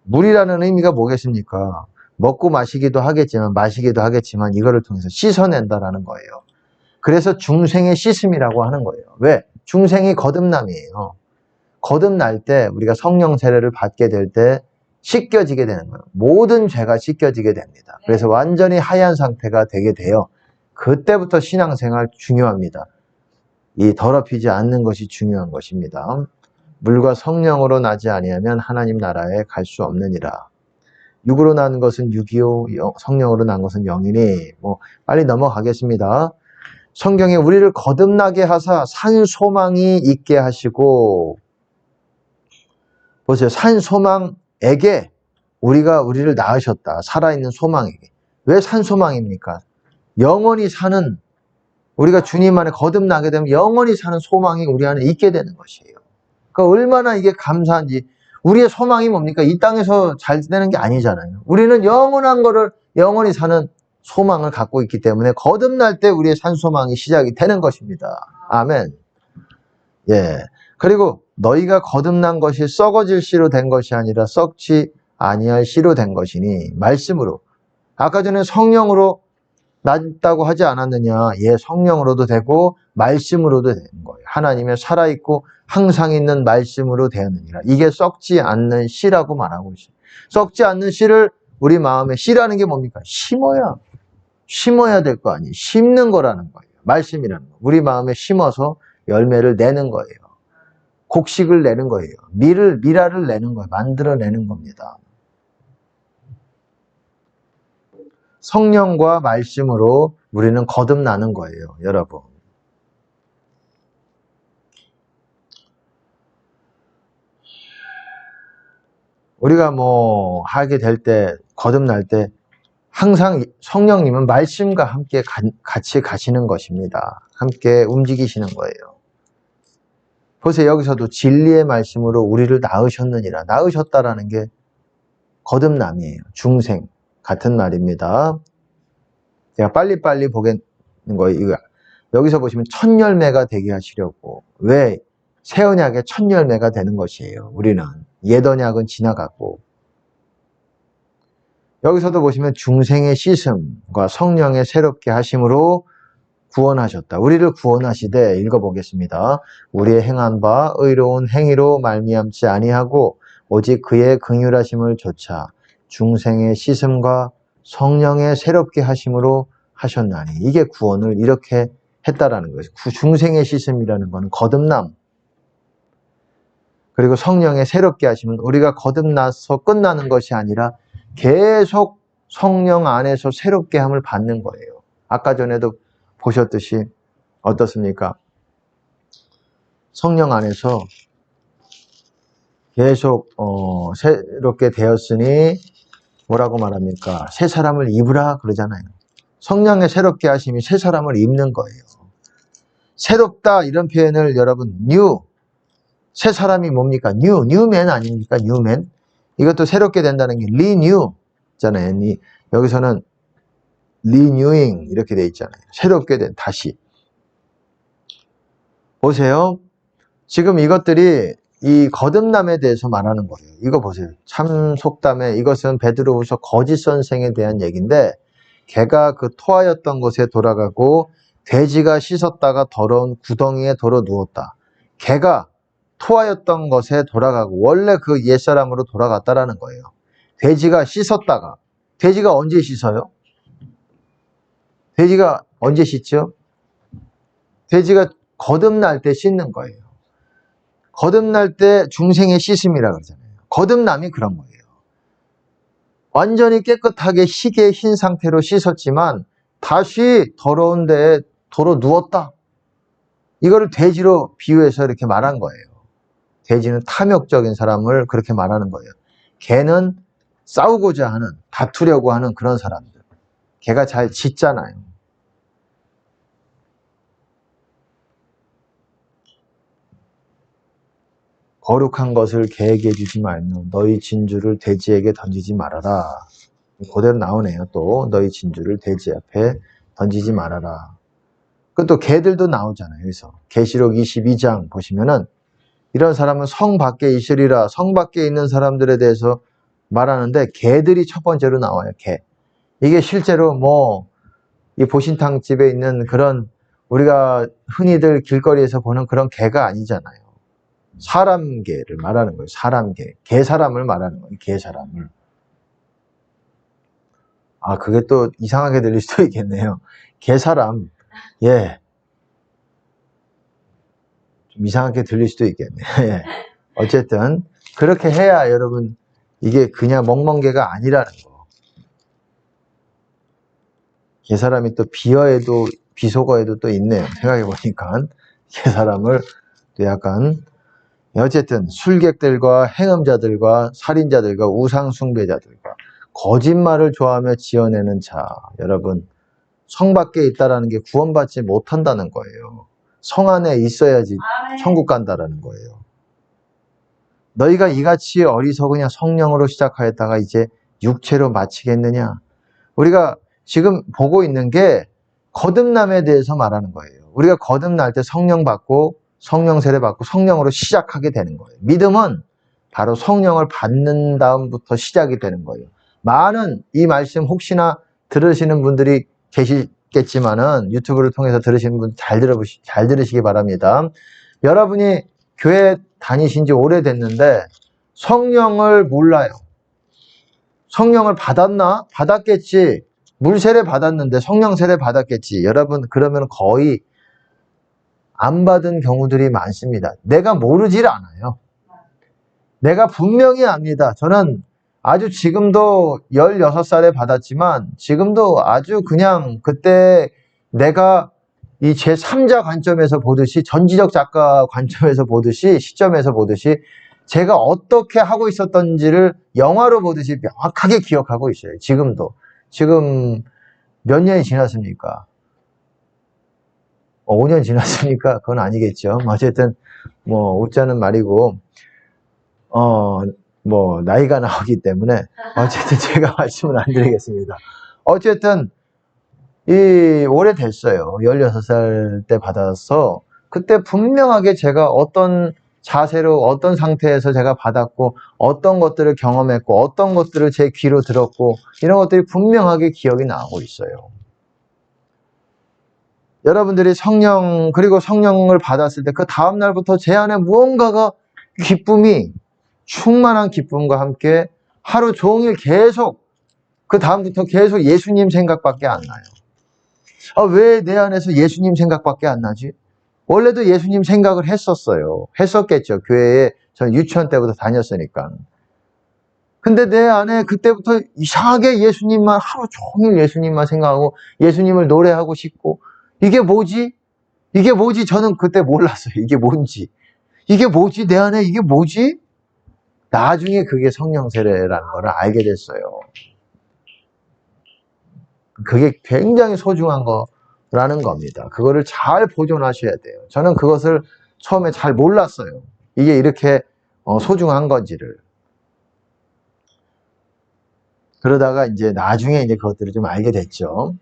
물이라는 의미가 뭐겠습니까? 먹고 마시기도 하겠지만 이거를 통해서 씻어낸다라는 거예요. 그래서 중생의 씻음이라고 하는 거예요. 왜? 중생이 거듭남이에요. 거듭날 때 우리가 성령 세례를 받게 될 때 씻겨지게 되는 거예요. 모든 죄가 씻겨지게 됩니다. 그래서 완전히 하얀 상태가 되게 돼요. 그때부터 신앙생활 중요합니다. 이 더럽히지 않는 것이 중요한 것입니다. 물과 성령으로 나지 아니하면 하나님 나라에 갈 수 없느니라. 육으로 난 것은 육이요 성령으로 난 것은 영이니 뭐 빨리 넘어가겠습니다. 성경에 우리를 거듭나게 하사 산 소망이 있게 하시고 보세요. 산 소망에게 우리를 낳으셨다. 살아있는 소망에게. 왜 산 소망입니까? 영원히 사는 우리가 주님 안에 거듭나게 되면 영원히 사는 소망이 우리 안에 있게 되는 것이에요. 그러니까 얼마나 이게 감사한지. 우리의 소망이 뭡니까? 이 땅에서 잘 되는 게 아니잖아요. 우리는 영원한 거를 영원히 사는 소망을 갖고 있기 때문에 거듭날 때 우리의 산 소망이 시작이 되는 것입니다. 아멘. 예. 그리고 너희가 거듭난 것이 썩어질 씨로 된 것이 아니라 썩지 아니할 씨로 된 것이니 말씀으로. 아까 전에 성령으로 났다고 하지 않았느냐? 예, 성령으로도 되고 말씀으로도 되는 거예요. 하나님의 살아있고 항상 있는 말씀으로 되었느니라. 이게 썩지 않는 씨라고 말하고 있어요. 썩지 않는 씨를 우리 마음에 씨라는 게 뭡니까? 심어야 될 거 아니에요. 심는 거라는 거예요. 말씀이라는 거. 우리 마음에 심어서 열매를 내는 거예요. 곡식을 내는 거예요. 미라를 내는 거예요. 만들어내는 겁니다. 성령과 말씀으로 우리는 거듭나는 거예요, 여러분. 우리가 뭐 하게 될 때, 거듭날 때 항상 성령님은 말씀과 함께 같이 가시는 것입니다. 함께 움직이시는 거예요. 보세요. 여기서도 진리의 말씀으로 우리를 낳으셨느니라. 낳으셨다라는 게 거듭남이에요. 중생. 같은 말입니다. 제가 빨리빨리 보겠는 거예요. 이거. 여기서 보시면 첫 열매가 되게 하시려고. 왜? 새 언약의 첫 열매가 되는 것이에요. 우리는. 옛 언약은 지나갔고. 여기서도 보시면 중생의 씻음과 성령의 새롭게 하심으로 구원하셨다. 우리를 구원하시되 읽어보겠습니다. 우리의 행한 바 의로운 행위로 말미암지 아니하고 오직 그의 긍휼하심을 조차 중생의 씻음과 성령의 새롭게 하심으로 하셨나니. 이게 구원을 이렇게 했다라는 거예요. 중생의 씻음이라는 것은 거듭남. 그리고 성령의 새롭게 하심은 우리가 거듭나서 끝나는 것이 아니라 계속 성령 안에서 새롭게 함을 받는 거예요. 아까 전에도 보셨듯이 어떻습니까? 성령 안에서 계속 새롭게 되었으니 뭐라고 말합니까? 새 사람을 입으라 그러잖아요. 성령의 새롭게 하심이 새 사람을 입는 거예요. 새롭다 이런 표현을 여러분 new 새 사람이 뭡니까? 뉴맨 아닙니까? 뉴맨. 이것도 새롭게 된다는 게 renew잖아요. 여기서는 renewing 이렇게 돼 있잖아요. 새롭게 된 다시. 보세요. 지금 이것들이 이 거듭남에 대해서 말하는 거예요. 이거 보세요. 참 속담에 이것은 베드로후서 거짓 선생에 대한 얘기인데 개가 그 토하였던 곳에 돌아가고 돼지가 씻었다가 더러운 구덩이에 돌아 누웠다. 개가 토하였던 것에 돌아가고 원래 그 옛사람으로 돌아갔다라는 거예요. 돼지가 씻었다가 돼지가 언제 씻어요? 돼지가 언제 씻죠? 돼지가 거듭날 때 씻는 거예요. 거듭날 때 중생의 씻음이라 그러잖아요. 거듭남이 그런 거예요. 완전히 깨끗하게 희게 흰 상태로 씻었지만 다시 더러운 데에 도로 누웠다. 이거를 돼지로 비유해서 이렇게 말한 거예요. 돼지는 탐욕적인 사람을 그렇게 말하는 거예요. 개는 싸우고자 하는, 다투려고 하는 그런 사람들. 개가 잘 짖잖아요. 거룩한 것을 개에게 주지 말며 너희 진주를 돼지에게 던지지 말아라. 그대로 나오네요. 또 너희 진주를 돼지 앞에 던지지 말아라. 그 또 개들도 나오잖아요. 여기서 계시록 22장 보시면은 이런 사람은 성 밖에 있으리라. 성 밖에 있는 사람들에 대해서 말하는데 개들이 첫 번째로 나와요. 개. 이게 실제로 뭐 이 보신탕 집에 있는 그런 우리가 흔히들 길거리에서 보는 그런 개가 아니잖아요. 사람 개를 말하는 거예요. 사람 개. 개 사람을 말하는 거예요. 개 사람을. 아, 그게 또 이상하게 들릴 수도 있겠네요. 개 사람. 예. 좀 이상하게 들릴 수도 있겠네요. 예. 어쨌든 그렇게 해야 여러분 이게 그냥 멍멍개가 아니라는 거. 개 사람이 또 비어에도 비속어에도 또 있네요. 생각해 보니까 개 사람을 또 약간 어쨌든 술객들과 행음자들과 살인자들과 우상숭배자들과 거짓말을 좋아하며 지어내는 자. 여러분 성 밖에 있다라는 게 구원받지 못한다는 거예요. 성 안에 있어야지 천국 간다라는 거예요. 너희가 이같이 어리석으냐 성령으로 시작하였다가 이제 육체로 마치겠느냐. 우리가 지금 보고 있는 게 거듭남에 대해서 말하는 거예요. 우리가 거듭날 때 성령 받고 성령 세례 받고 성령으로 시작하게 되는 거예요. 믿음은 바로 성령을 받는 다음부터 시작이 되는 거예요. 많은 이 말씀 혹시나 들으시는 분들이 계시겠지만은 유튜브를 통해서 들으시는 분 잘 들으시기 바랍니다. 여러분이 교회 다니신 지 오래됐는데 성령을 몰라요. 성령을 받았나? 받았겠지. 물 세례 받았는데 성령 세례 받았겠지. 여러분 그러면 거의 안 받은 경우들이 많습니다. 내가 모르질 않아요. 내가 분명히 압니다. 저는 아주 지금도 16살에 받았지만 지금도 아주 그냥 그때 내가 이 제3자 관점에서 보듯이 전지적 작가 관점에서 보듯이 시점에서 보듯이 제가 어떻게 하고 있었던지를 영화로 보듯이 명확하게 기억하고 있어요. 지금도. 지금 몇 년이 지났습니까? 5년 지났습니까? 그건 아니겠죠. 어쨌든 뭐 웃자는 말이고 뭐 나이가 나오기 때문에 어쨌든 제가 말씀을 안 드리겠습니다. 어쨌든 이 오래됐어요. 16살 때 받아서 그때 분명하게 제가 어떤 자세로 어떤 상태에서 제가 받았고 어떤 것들을 경험했고 어떤 것들을 제 귀로 들었고 이런 것들이 분명하게 기억이 나고 있어요. 여러분들이 성령 그리고 성령을 받았을 때 그 다음날부터 제 안에 무언가가 기쁨이 충만한 기쁨과 함께 하루 종일 계속 그 다음부터 계속 예수님 생각밖에 안 나요. 아, 왜 내 안에서 예수님 생각밖에 안 나지? 원래도 예수님 생각을 했었어요. 했었겠죠. 교회에 전 유치원 때부터 다녔으니까. 근데 내 안에 그때부터 이상하게 예수님만 하루 종일 예수님만 생각하고 예수님을 노래하고 싶고 이게 뭐지? 이게 뭐지? 저는 그때 몰랐어요. 이게 뭔지. 이게 뭐지? 내 안에 이게 뭐지? 나중에 그게 성령 세례라는 걸 알게 됐어요. 그게 굉장히 소중한 거라는 겁니다. 그거를 잘 보존하셔야 돼요. 저는 그것을 처음에 잘 몰랐어요. 이게 이렇게 소중한 건지를. 그러다가 이제 나중에 이제 그것들을 좀 알게 됐죠.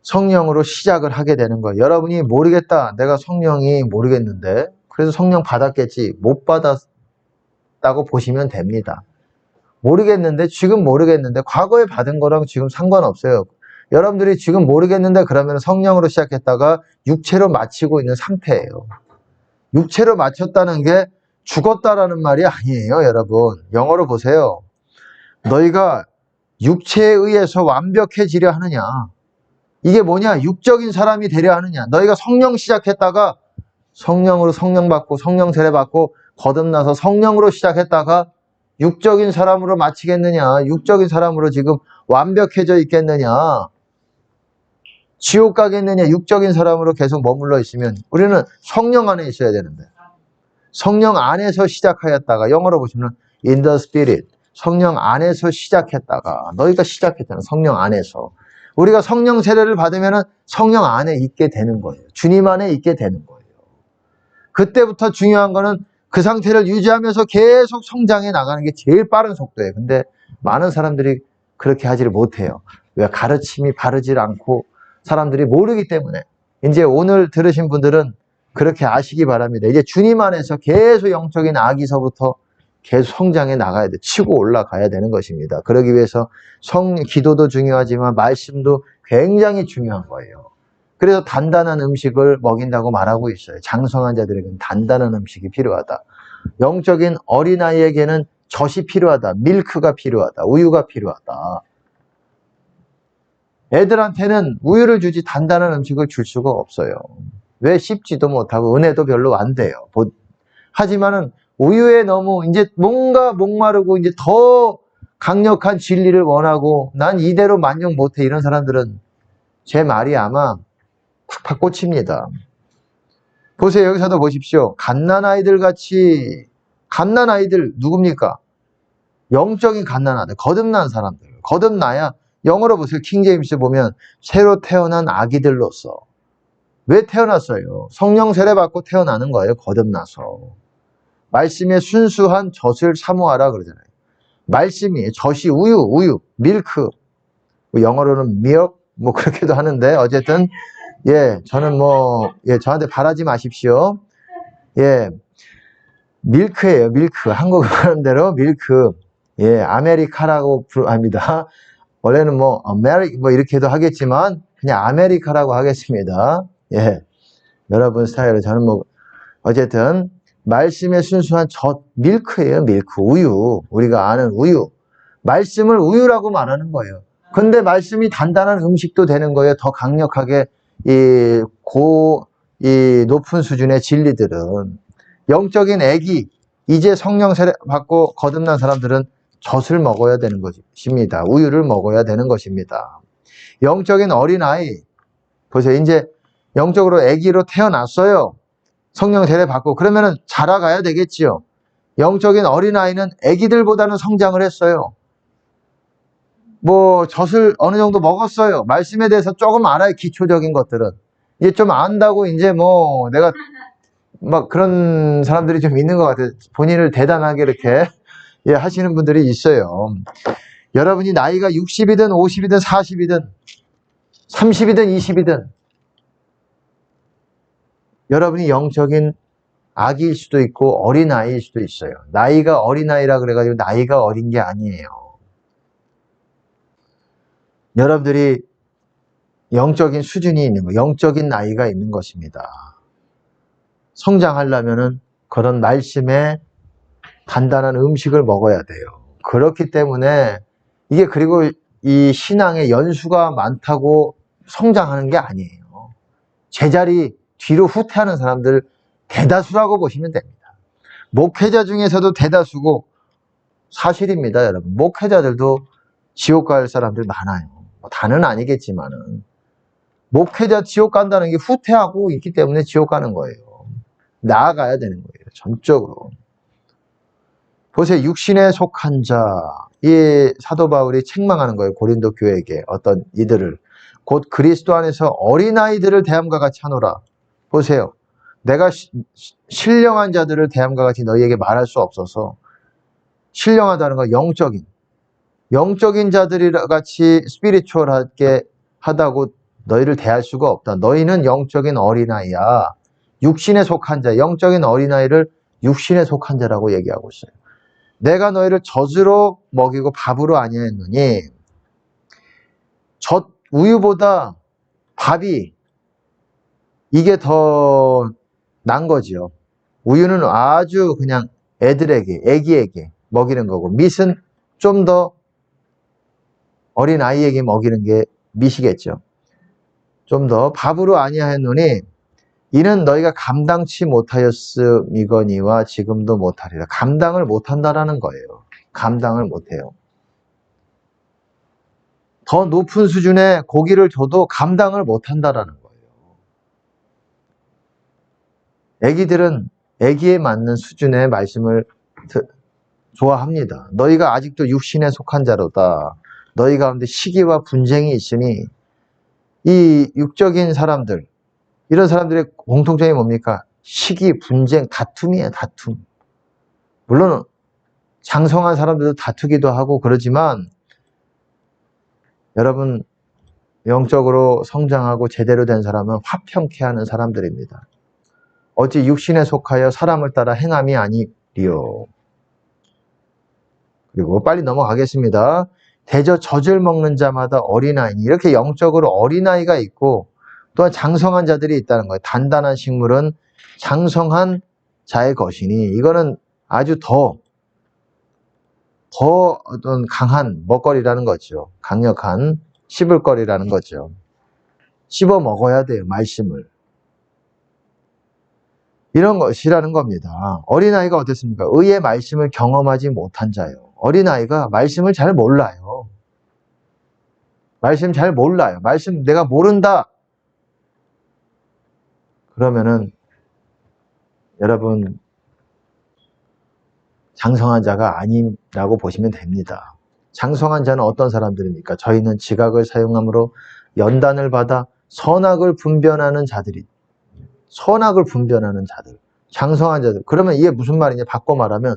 성령으로 시작을 하게 되는 거예요. 여러분이 모르겠다. 내가 성령이 모르겠는데. 그래서 성령 받았겠지. 못 받았다고 보시면 됩니다. 모르겠는데, 지금 모르겠는데, 과거에 받은 거랑 지금 상관없어요. 여러분들이 지금 모르겠는데, 그러면 성령으로 시작했다가 육체로 마치고 있는 상태예요. 육체로 맞췄다는 게 죽었다라는 말이 아니에요, 여러분. 영어로 보세요. 너희가 육체에 의해서 완벽해지려 하느냐. 이게 뭐냐? 육적인 사람이 되려 하느냐. 너희가 성령 시작했다가 성령으로 성령 받고 성령 세례 받고 거듭나서 성령으로 시작했다가 육적인 사람으로 마치겠느냐. 육적인 사람으로 지금 완벽해져 있겠느냐. 지옥 가겠느냐. 육적인 사람으로 계속 머물러 있으면 우리는 성령 안에 있어야 되는데 성령 안에서 시작하였다가 영어로 보시면 in the spirit 성령 안에서 시작했다가 너희가 시작했잖아. 성령 안에서 우리가 성령 세례를 받으면 성령 안에 있게 되는 거예요. 주님 안에 있게 되는 거예요. 그때부터 중요한 거는 그 상태를 유지하면서 계속 성장해 나가는 게 제일 빠른 속도예요. 근데 많은 사람들이 그렇게 하지를 못해요. 왜? 가르침이 바르질 않고 사람들이 모르기 때문에. 이제 오늘 들으신 분들은 그렇게 아시기 바랍니다. 이제 주님 안에서 계속 영적인 아기서부터 계속 성장해 나가야 돼. 치고 올라가야 되는 것입니다. 그러기 위해서 기도도 중요하지만 말씀도 굉장히 중요한 거예요. 그래서 단단한 음식을 먹인다고 말하고 있어요. 장성한 자들에게는 단단한 음식이 필요하다. 영적인 어린아이에게는 젖이 필요하다. 밀크가 필요하다. 우유가 필요하다. 애들한테는 우유를 주지 단단한 음식을 줄 수가 없어요. 왜? 씹지도 못하고 은혜도 별로 안 돼요. 하지만은 우유에 너무 이제 뭔가 목마르고 이제 더 강력한 진리를 원하고 난 이대로 만족 못해 이런 사람들은 제 말이 아마 팍팍 꽂힙니다. 보세요. 여기서도 보십시오. 갓난아이들 같이 갓난아이들 누굽니까? 영적인 갓난아들, 거듭난 사람들. 거듭나야 영어로 보세요. 킹제임스 보면 새로 태어난 아기들로서. 왜 태어났어요? 성령 세례 받고 태어나는 거예요. 거듭나서. 말씀의 순수한 젖을 사모하라 그러잖아요. 말씀이 젖이 우유, 밀크. 영어로는 milk 뭐 그렇게도 하는데 어쨌든 예, 저는 저한테 바라지 마십시오. 예, 밀크예요, 밀크. 한국어 하는 대로 밀크. 예, 아메리카라고 합니다. 원래는 이렇게도 하겠지만, 그냥 아메리카라고 하겠습니다. 예, 여러분 스타일로 저는 어쨌든, 말씀의 순수한 밀크예요, 밀크. 우유. 우리가 아는 우유. 말씀을 우유라고 말하는 거예요. 근데 말씀이 단단한 음식도 되는 거예요. 더 강력하게 이 높은 수준의 진리들은 영적인 애기 이제 성령 세례 받고 거듭난 사람들은 젖을 먹어야 되는 것입니다. 우유를 먹어야 되는 것입니다. 영적인 어린아이 보세요. 이제 영적으로 애기로 태어났어요. 성령 세례 받고 그러면은 자라가야 되겠지요. 영적인 어린아이는 애기들보다는 성장을 했어요. 젖을 어느 정도 먹었어요. 말씀에 대해서 조금 알아요. 기초적인 것들은. 이제 좀 안다고 이제 내가 그런 사람들이 좀 있는 것 같아요. 본인을 대단하게 이렇게 예, 하시는 분들이 있어요. 여러분이 나이가 60이든 50이든 40이든 30이든 20이든 여러분이 영적인 아기일 수도 있고 어린아이일 수도 있어요. 나이가 어린아이라 그래가지고 나이가 어린 게 아니에요. 여러분들이 영적인 수준이 있는 거, 영적인 나이가 있는 것입니다. 성장하려면은 그런 말씀에 단단한 음식을 먹어야 돼요. 그렇기 때문에 이게 그리고 이 신앙의 연수가 많다고 성장하는 게 아니에요. 제자리 뒤로 후퇴하는 사람들 대다수라고 보시면 됩니다. 목회자 중에서도 대다수고 사실입니다, 여러분. 목회자들도 지옥 갈 사람들 많아요. 다는 아니겠지만은 목회자 지옥 간다는 게 후퇴하고 있기 때문에 지옥 가는 거예요. 나아가야 되는 거예요. 전적으로. 보세요. 육신에 속한 자. 이 사도 바울이 책망하는 거예요. 고린도 교회에게 어떤 이들을. 곧 그리스도 안에서 어린아이들을 대함과 같이 하노라. 보세요. 내가 신령한 자들을 대함과 같이 너희에게 말할 수 없어서 신령하다는 건 영적인 자들이 같이 스피리추얼하게 하다고 너희를 대할 수가 없다. 너희는 영적인 어린아이야. 육신에 속한 자, 영적인 어린아이를 육신에 속한 자라고 얘기하고 있어요. 내가 너희를 젖으로 먹이고 밥으로 아니하였느니 우유보다 밥이 이게 더 난 거지요. 우유는 아주 그냥 애들에게, 애기에게 먹이는 거고, 밑은 좀 더 어린 아이에게 먹이는 게 밑이겠죠. 좀 더 밥으로 아니하였노니 이는 너희가 감당치 못하였음이거니와 지금도 못하리라. 감당을 못한다라는 거예요. 감당을 못해요. 더 높은 수준의 고기를 줘도 감당을 못한다라는 거예요. 애기들은 애기에 맞는 수준의 말씀을 좋아합니다. 너희가 아직도 육신에 속한 자로다. 너희 가운데 시기와 분쟁이 있으니 이 육적인 사람들, 이런 사람들의 공통점이 뭡니까? 시기, 분쟁, 다툼이에요. 다툼. 물론 장성한 사람들도 다투기도 하고 그러지만 여러분 영적으로 성장하고 제대로 된 사람은 화평케 하는 사람들입니다. 어찌 육신에 속하여 사람을 따라 행함이 아니리요. 그리고 빨리 넘어가겠습니다. 대저 젖을 먹는 자마다 어린아이니, 이렇게 영적으로 어린아이가 있고 또한 장성한 자들이 있다는 거예요. 단단한 식물은 장성한 자의 것이니, 이거는 아주 더 어떤 강한 먹거리라는 거죠. 강력한 씹을 거리라는 거죠. 씹어 먹어야 돼요, 말씀을. 이런 것이라는 겁니다. 어린아이가 어땠습니까? 의의 말씀을 경험하지 못한 자요. 어린아이가 말씀을 잘 몰라요. 말씀 잘 몰라요. 말씀 내가 모른다. 그러면은 여러분 장성한 자가 아니라고 보시면 됩니다. 장성한 자는 어떤 사람들입니까? 저희는 지각을 사용함으로 연단을 받아 선악을 분별하는 자들이, 선악을 분별하는 자들, 장성한 자들. 그러면 이게 무슨 말이냐? 바꿔 말하면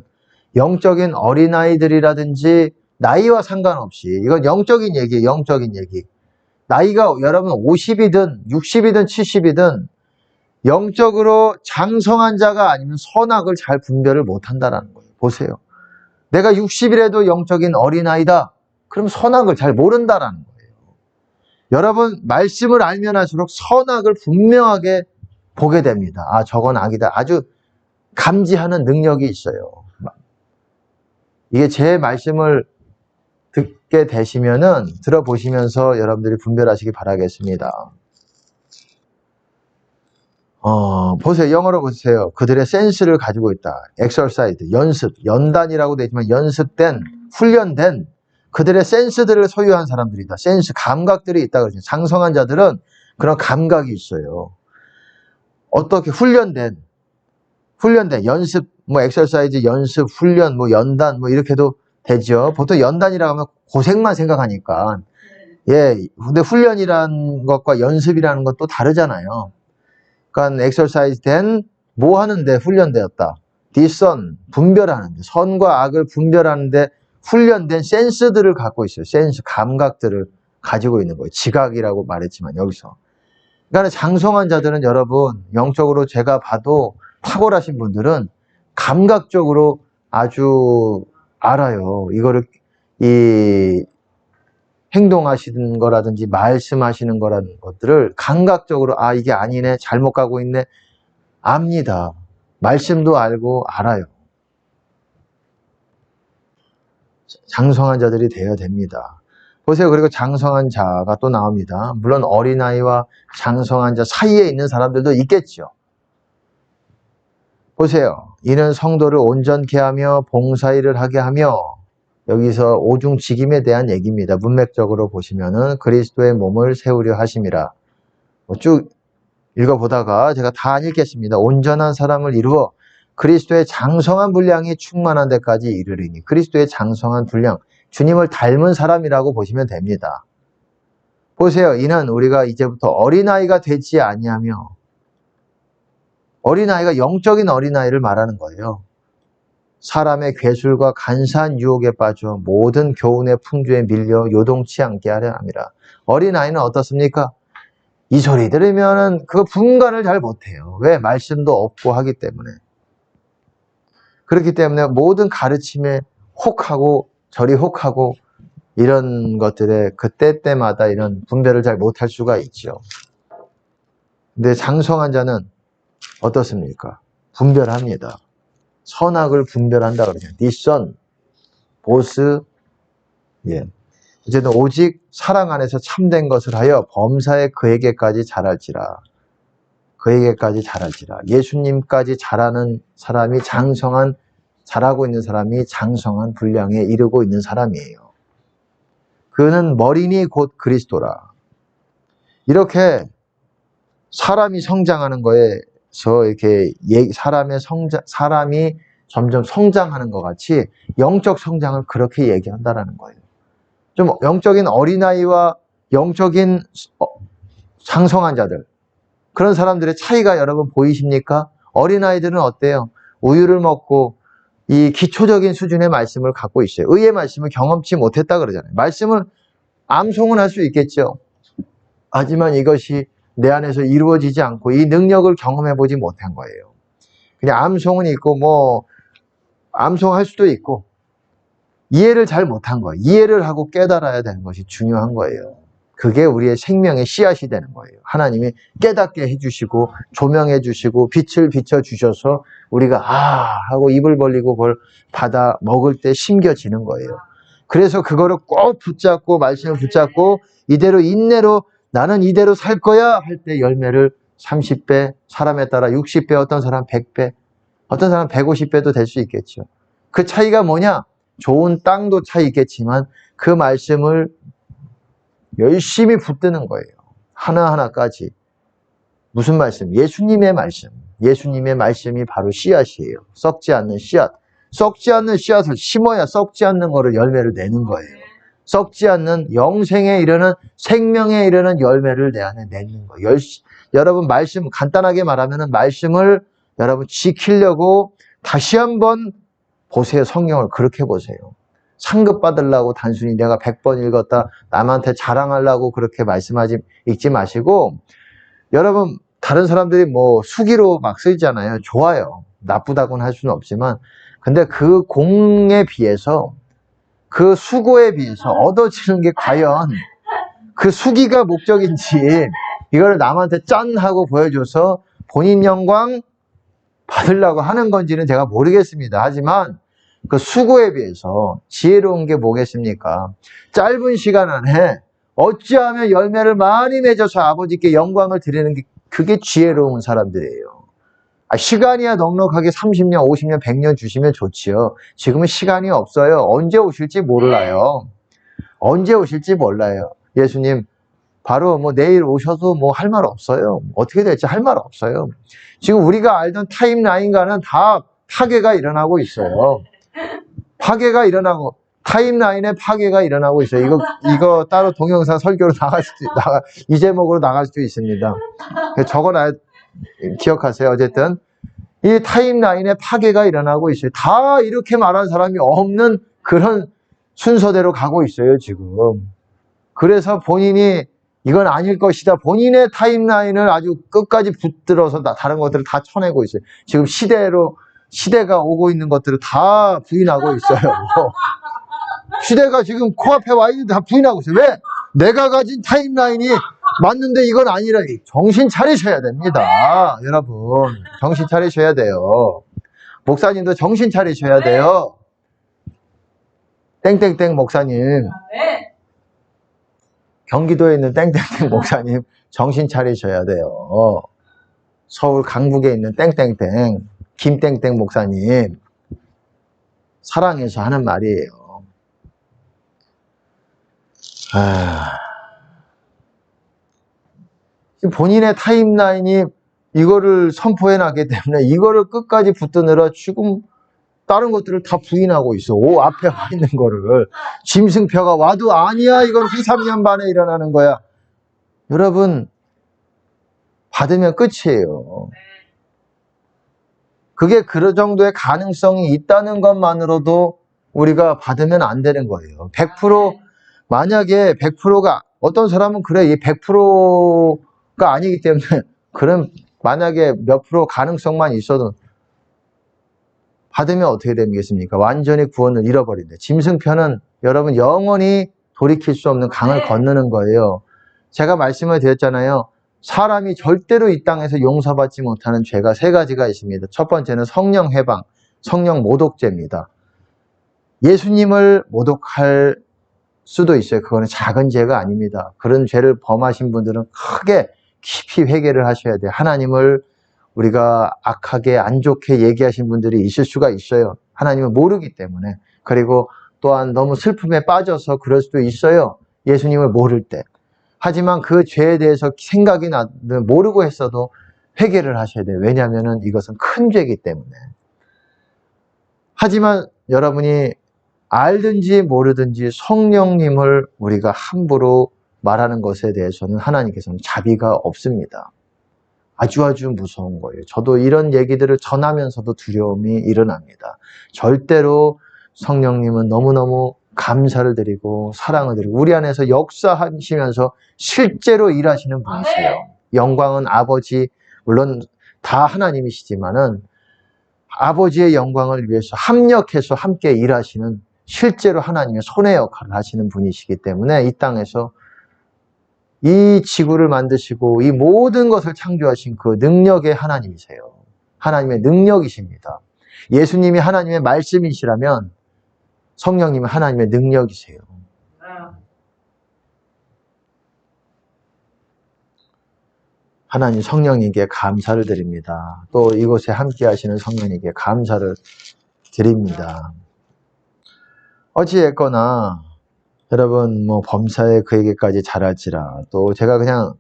영적인 어린아이들이라든지 나이와 상관없이, 이건 영적인 얘기예요. 영적인 얘기. 나이가 여러분 50이든 60이든 70이든 영적으로 장성한 자가 아니면 선악을 잘 분별을 못한다는 거예요. 보세요. 내가 60이라도 영적인 어린아이다. 그럼 선악을 잘 모른다라는 거예요. 여러분 말씀을 알면 할수록 선악을 분명하게 보게 됩니다. 아, 저건 악이다. 아주 감지하는 능력이 있어요. 이게 제 말씀을 듣게 되시면은 들어보시면서 여러분들이 분별하시기 바라겠습니다. 보세요. 영어로 보세요. 그들의 센스를 가지고 있다. exercise, 연습, 연단이라고 되어 있지만 연습된, 훈련된 그들의 센스들을 소유한 사람들이다. 센스, 감각들이 있다. 그러죠. 장성한 자들은 그런 감각이 있어요. 어떻게 훈련된 연습, 뭐 exercise, 연습, 훈련, 뭐 연단, 뭐 이렇게도 되죠. 보통 연단이라고 하면 고생만 생각하니까. 예, 근데 훈련이라는 것과 연습이라는 것도 다르잖아요. 그러니까 exercise 된 뭐 하는데 훈련되었다. discern, 분별하는데, 선과 악을 분별하는데 훈련된 센스들을 갖고 있어요. 센스, 감각들을 가지고 있는 거예요. 지각이라고 말했지만 여기서. 그러니까 장성한 자들은 여러분 영적으로 제가 봐도 탁월하신 분들은 감각적으로 아주 알아요. 이거를 행동하시는 거라든지 말씀하시는 거라는 것들을 감각적으로 아 이게 아니네, 잘못 가고 있네, 압니다. 말씀도 알고 알아요. 장성한 자들이 되어야 됩니다. 보세요. 그리고 장성한 자가 또 나옵니다. 물론 어린아이와 장성한 자 사이에 있는 사람들도 있겠죠. 보세요. 이는 성도를 온전케 하며 봉사일을 하게 하며, 여기서 오중직임에 대한 얘기입니다. 문맥적으로 보시면은 그리스도의 몸을 세우려 하심이라. 쭉 읽어보다가 제가 다 안 읽겠습니다. 온전한 사람을 이루어 그리스도의 장성한 분량이 충만한 데까지 이르리니. 그리스도의 장성한 분량, 주님을 닮은 사람이라고 보시면 됩니다. 보세요. 이는 우리가 이제부터 어린아이가 되지 아니하며, 어린아이가 영적인 어린아이를 말하는 거예요. 사람의 괴술과 간사한 유혹에 빠져 모든 교훈의 풍조에 밀려 요동치 않게 하려 함이라. 어린아이는 어떻습니까? 이 소리 들으면은 그 분간을 잘 못해요. 왜? 말씀도 없고 하기 때문에. 그렇기 때문에 모든 가르침에 혹하고 저리 혹하고 이런 것들에 그때때마다 이런 분별을 잘 못할 수가 있죠. 근데 장성한 자는 어떻습니까? 분별합니다. 선악을 분별한다 그러죠. 디선, 보스, 예. 이제는 오직 사랑 안에서 참된 것을 하여 범사에 그에게까지 자랄지라. 그에게까지 자랄지라. 예수님까지 자라는 사람이 자라고 있는 사람이 장성한 분량에 이르고 있는 사람이에요. 그는 머리니 곧 그리스도라. 이렇게 사람이 성장하는 거에서 이렇게 사람이 점점 성장하는 것 같이 영적 성장을 그렇게 얘기한다라는 거예요. 좀 영적인 어린아이와 영적인 장성한 자들, 그런 사람들의 차이가 여러분 보이십니까? 어린아이들은 어때요? 우유를 먹고 이 기초적인 수준의 말씀을 갖고 있어요. 의의 말씀을 경험치 못했다 그러잖아요. 말씀을 암송은 할 수 있겠죠. 하지만 이것이 내 안에서 이루어지지 않고 이 능력을 경험해보지 못한 거예요. 그냥 암송은 있고 암송할 수도 있고 이해를 잘 못한 거예요. 이해를 하고 깨달아야 되는 것이 중요한 거예요. 그게 우리의 생명의 씨앗이 되는 거예요. 하나님이 깨닫게 해주시고 조명해 주시고 빛을 비춰주셔서 우리가 하고 입을 벌리고 그걸 받아 먹을 때 심겨지는 거예요. 그래서 그거를 꼭 붙잡고 말씀을 붙잡고 이대로 인내로 나는 이대로 살 거야 할 때 열매를 30배, 사람에 따라 60배, 어떤 사람 100배, 어떤 사람 150배도 될 수 있겠죠. 그 차이가 뭐냐? 좋은 땅도 차이 있겠지만 그 말씀을 열심히 붙드는 거예요. 하나하나까지. 무슨 말씀? 예수님의 말씀. 예수님의 말씀이 바로 씨앗이에요. 썩지 않는 씨앗. 썩지 않는 씨앗을 심어야 썩지 않는 거를 열매를 내는 거예요. 썩지 않는 영생에 이르는 생명에 이르는 열매를 내 안에 내는 거예요. 여러분 말씀 간단하게 말하면 말씀을 여러분 지키려고 다시 한번 보세요. 성경을 그렇게 보세요. 상급 받으려고 단순히 내가 100번 읽었다 남한테 자랑하려고 그렇게 읽지 마시고 여러분 다른 사람들이 수기로 막 쓰잖아요. 좋아요. 나쁘다고는 할 수는 없지만 근데 그 공에 비해서 그 수고에 비해서 얻어지는 게 과연 그 수기가 목적인지 이거를 남한테 짠 하고 보여줘서 본인 영광 받으려고 하는 건지는 제가 모르겠습니다. 하지만 그 수고에 비해서 지혜로운 게 뭐겠습니까? 짧은 시간 안에 어찌하면 열매를 많이 맺어서 아버지께 영광을 드리는 게 그게 지혜로운 사람들이에요. 시간이야 넉넉하게 30년, 50년, 100년 주시면 좋지요. 지금은 시간이 없어요. 언제 오실지 몰라요. 언제 오실지 몰라요. 예수님 바로 내일 오셔도 할 말 없어요. 어떻게 될지 할 말 없어요. 지금 우리가 알던 타임라인과는 다 파괴가 일어나고 있어요. 파괴가 일어나고 타임라인에 파괴가 일어나고 있어요. 이거 따로 동영상 설교로 이 제목으로 나갈 수도 있습니다. 기억하세요. 어쨌든 이 타임라인에 파괴가 일어나고 있어요. 다 이렇게 말한 사람이 없는 그런 순서대로 가고 있어요. 지금. 그래서 본인이 이건 아닐 것이다. 본인의 타임라인을 아주 끝까지 붙들어서 다른 것들을 다 쳐내고 있어요. 지금 시대가 오고 있는 것들을 다 부인하고 있어요. 시대가 지금 코앞에 와 있는데 다 부인하고 있어요. 왜? 내가 가진 타임라인이 맞는데 이건 아니라 정신 차리셔야 됩니다. 여러분 정신 차리셔야 돼요. 목사님도 정신 차리셔야 돼요. 땡땡땡 목사님, 경기도에 있는 땡땡땡 목사님 정신 차리셔야 돼요. 서울 강북에 있는 땡땡땡 김땡땡 목사님 사랑해서 하는 말이에요. 본인의 타임라인이 이거를 선포해 놨기 때문에 이거를 끝까지 붙드느라 지금 다른 것들을 다 부인하고 있어. 앞에 와 있는 거를. 짐승표가 와도 아니야. 이건 후 3년 만에 일어나는 거야. 여러분 받으면 끝이에요. 그게 그런 정도의 가능성이 있다는 것만으로도 우리가 받으면 안 되는 거예요. 100% 만약에 100%가 어떤 사람은 그래 이 100%가 아니기 때문에 그럼 만약에 몇 프로 가능성만 있어도 받으면 어떻게 되겠습니까? 완전히 구원을 잃어버린다. 짐승편은 여러분 영원히 돌이킬 수 없는 강을 건너는 거예요. 제가 말씀을 드렸잖아요. 사람이 절대로 이 땅에서 용서받지 못하는 죄가 세 가지가 있습니다. 첫 번째는 성령 회방, 성령 모독죄입니다. 예수님을 모독할 수도 있어요. 그거는 작은 죄가 아닙니다. 그런 죄를 범하신 분들은 크게 깊이 회개를 하셔야 돼요. 하나님을 우리가 악하게 안 좋게 얘기하신 분들이 있을 수가 있어요. 하나님을 모르기 때문에. 그리고 또한 너무 슬픔에 빠져서 그럴 수도 있어요. 예수님을 모를 때. 하지만 그 죄에 대해서 생각이 모르고 했어도 회개를 하셔야 돼요. 왜냐하면 이것은 큰 죄이기 때문에. 하지만 여러분이 알든지 모르든지 성령님을 우리가 함부로 말하는 것에 대해서는 하나님께서는 자비가 없습니다. 아주 무서운 거예요. 저도 이런 얘기들을 전하면서도 두려움이 일어납니다. 절대로 성령님은 너무너무 감사를 드리고 사랑을 드리고 우리 안에서 역사하시면서 실제로 일하시는 분이세요. 영광은 아버지, 물론 다 하나님이시지만은 아버지의 영광을 위해서 합력해서 함께 일하시는 실제로 하나님의 손의 역할을 하시는 분이시기 때문에 이 땅에서 이 지구를 만드시고 이 모든 것을 창조하신 그 능력의 하나님이세요. 하나님의 능력이십니다. 예수님이 하나님의 말씀이시라면 성령님은 하나님의 능력이세요. 하나님 성령님께 감사를 드립니다. 또 이곳에 함께 하시는 성령님께 감사를 드립니다. 어찌됐거나 여러분 범사에 그에게까지 잘할지라 또 제가 그냥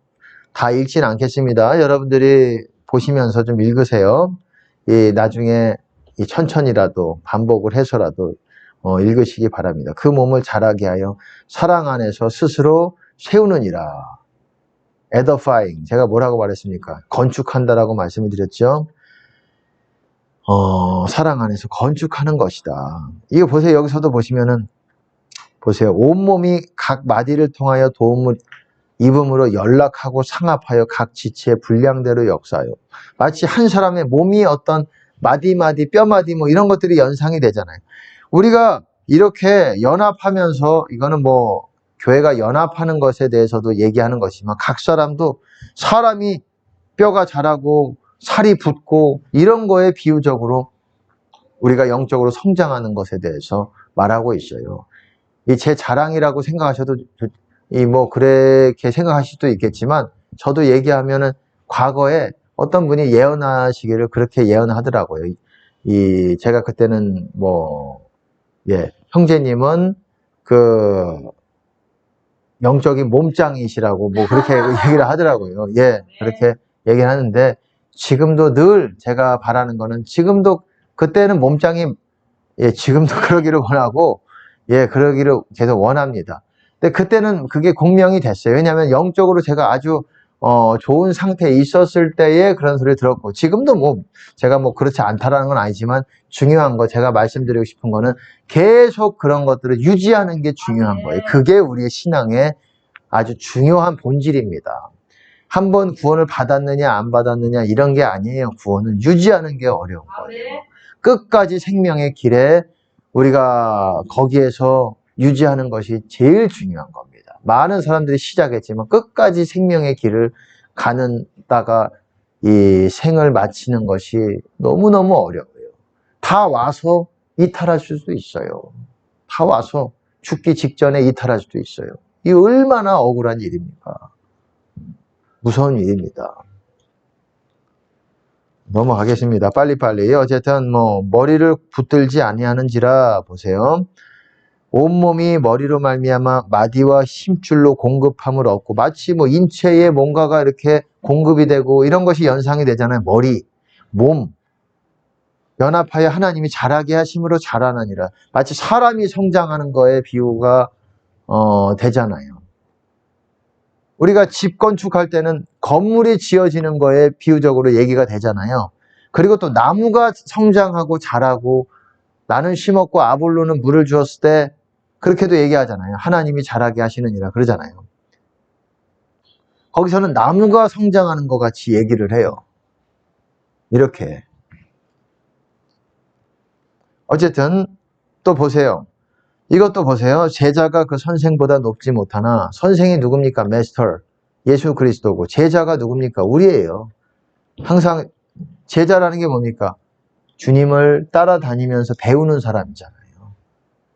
다 읽진 않겠습니다. 여러분들이 보시면서 좀 읽으세요. 나중에 천천히라도 반복을 해서라도 읽으시기 바랍니다. 그 몸을 자라게 하여 사랑 안에서 스스로 세우느니라. edifying. 제가 뭐라고 말했습니까? 건축한다라고 말씀을 드렸죠. 사랑 안에서 건축하는 것이다. 이거 보세요. 여기서도 보시면은 보세요. 온몸이 각 마디를 통하여 도움을 입음으로 연락하고 상합하여 각 지체의 분량대로 역사하여. 마치 한 사람의 몸이 어떤 마디 뼈마디 이런 것들이 연상이 되잖아요. 우리가 이렇게 연합하면서 이거는 교회가 연합하는 것에 대해서도 얘기하는 것이지만 각 사람도 사람이 뼈가 자라고 살이 붙고 이런 거에 비유적으로 우리가 영적으로 성장하는 것에 대해서 말하고 있어요. 제 자랑이라고 생각하셔도 그렇게 생각하실 수도 있겠지만 저도 얘기하면은 과거에 어떤 분이 예언하시기를 그렇게 예언하더라고요. 제가 그때는 형제님은 영적인 몸짱이시라고 그렇게 얘기를 하더라고요. 그렇게 얘기를 하는데 지금도 늘 제가 바라는 거는 지금도 그때는 몸짱이 지금도 그러기를 원하고 그러기를 계속 원합니다. 근데 그때는 그게 공명이 됐어요. 왜냐하면 영적으로 제가 아주 좋은 상태에 있었을 때에 그런 소리를 들었고 지금도 제가 그렇지 않다라는 건 아니지만 중요한 거 제가 말씀드리고 싶은 거는 계속 그런 것들을 유지하는 게 중요한 거예요. 그게 우리의 신앙의 아주 중요한 본질입니다. 한번 구원을 받았느냐 안 받았느냐 이런 게 아니에요. 구원은 유지하는 게 어려운 거예요. 끝까지 생명의 길에 우리가 거기에서 유지하는 것이 제일 중요한 겁니다. 많은 사람들이 시작했지만 끝까지 생명의 길을 가는다가 이 생을 마치는 것이 너무너무 어려워요. 다 와서 이탈할 수도 있어요. 다 와서 죽기 직전에 이탈할 수도 있어요. 이 얼마나 억울한 일입니까? 무서운 일입니다. 넘어가겠습니다. 빨리빨리. 어쨌든 머리를 붙들지 아니하는지라 보세요. 온몸이 머리로 말미암아 마디와 힘줄로 공급함을 얻고 마치 인체에 뭔가가 이렇게 공급이 되고 이런 것이 연상이 되잖아요. 머리, 몸 연합하여 하나님이 자라게 하심으로 자라느니라. 마치 사람이 성장하는 거에 비유가 되잖아요. 우리가 집 건축할 때는 건물이 지어지는 거에 비유적으로 얘기가 되잖아요. 그리고 또 나무가 성장하고 자라고 나는 심었고 아볼로는 물을 주었을 때 그렇게도 얘기하잖아요. 하나님이 자라게 하시느니라 그러잖아요. 거기서는 나무가 성장하는 것 같이 얘기를 해요. 이렇게. 어쨌든 또 보세요. 이것도 보세요. 제자가 그 선생보다 높지 못하나 선생이 누굽니까? 마스터. 예수 그리스도고 제자가 누굽니까? 우리예요. 항상 제자라는 게 뭡니까? 주님을 따라다니면서 배우는 사람이잖아요.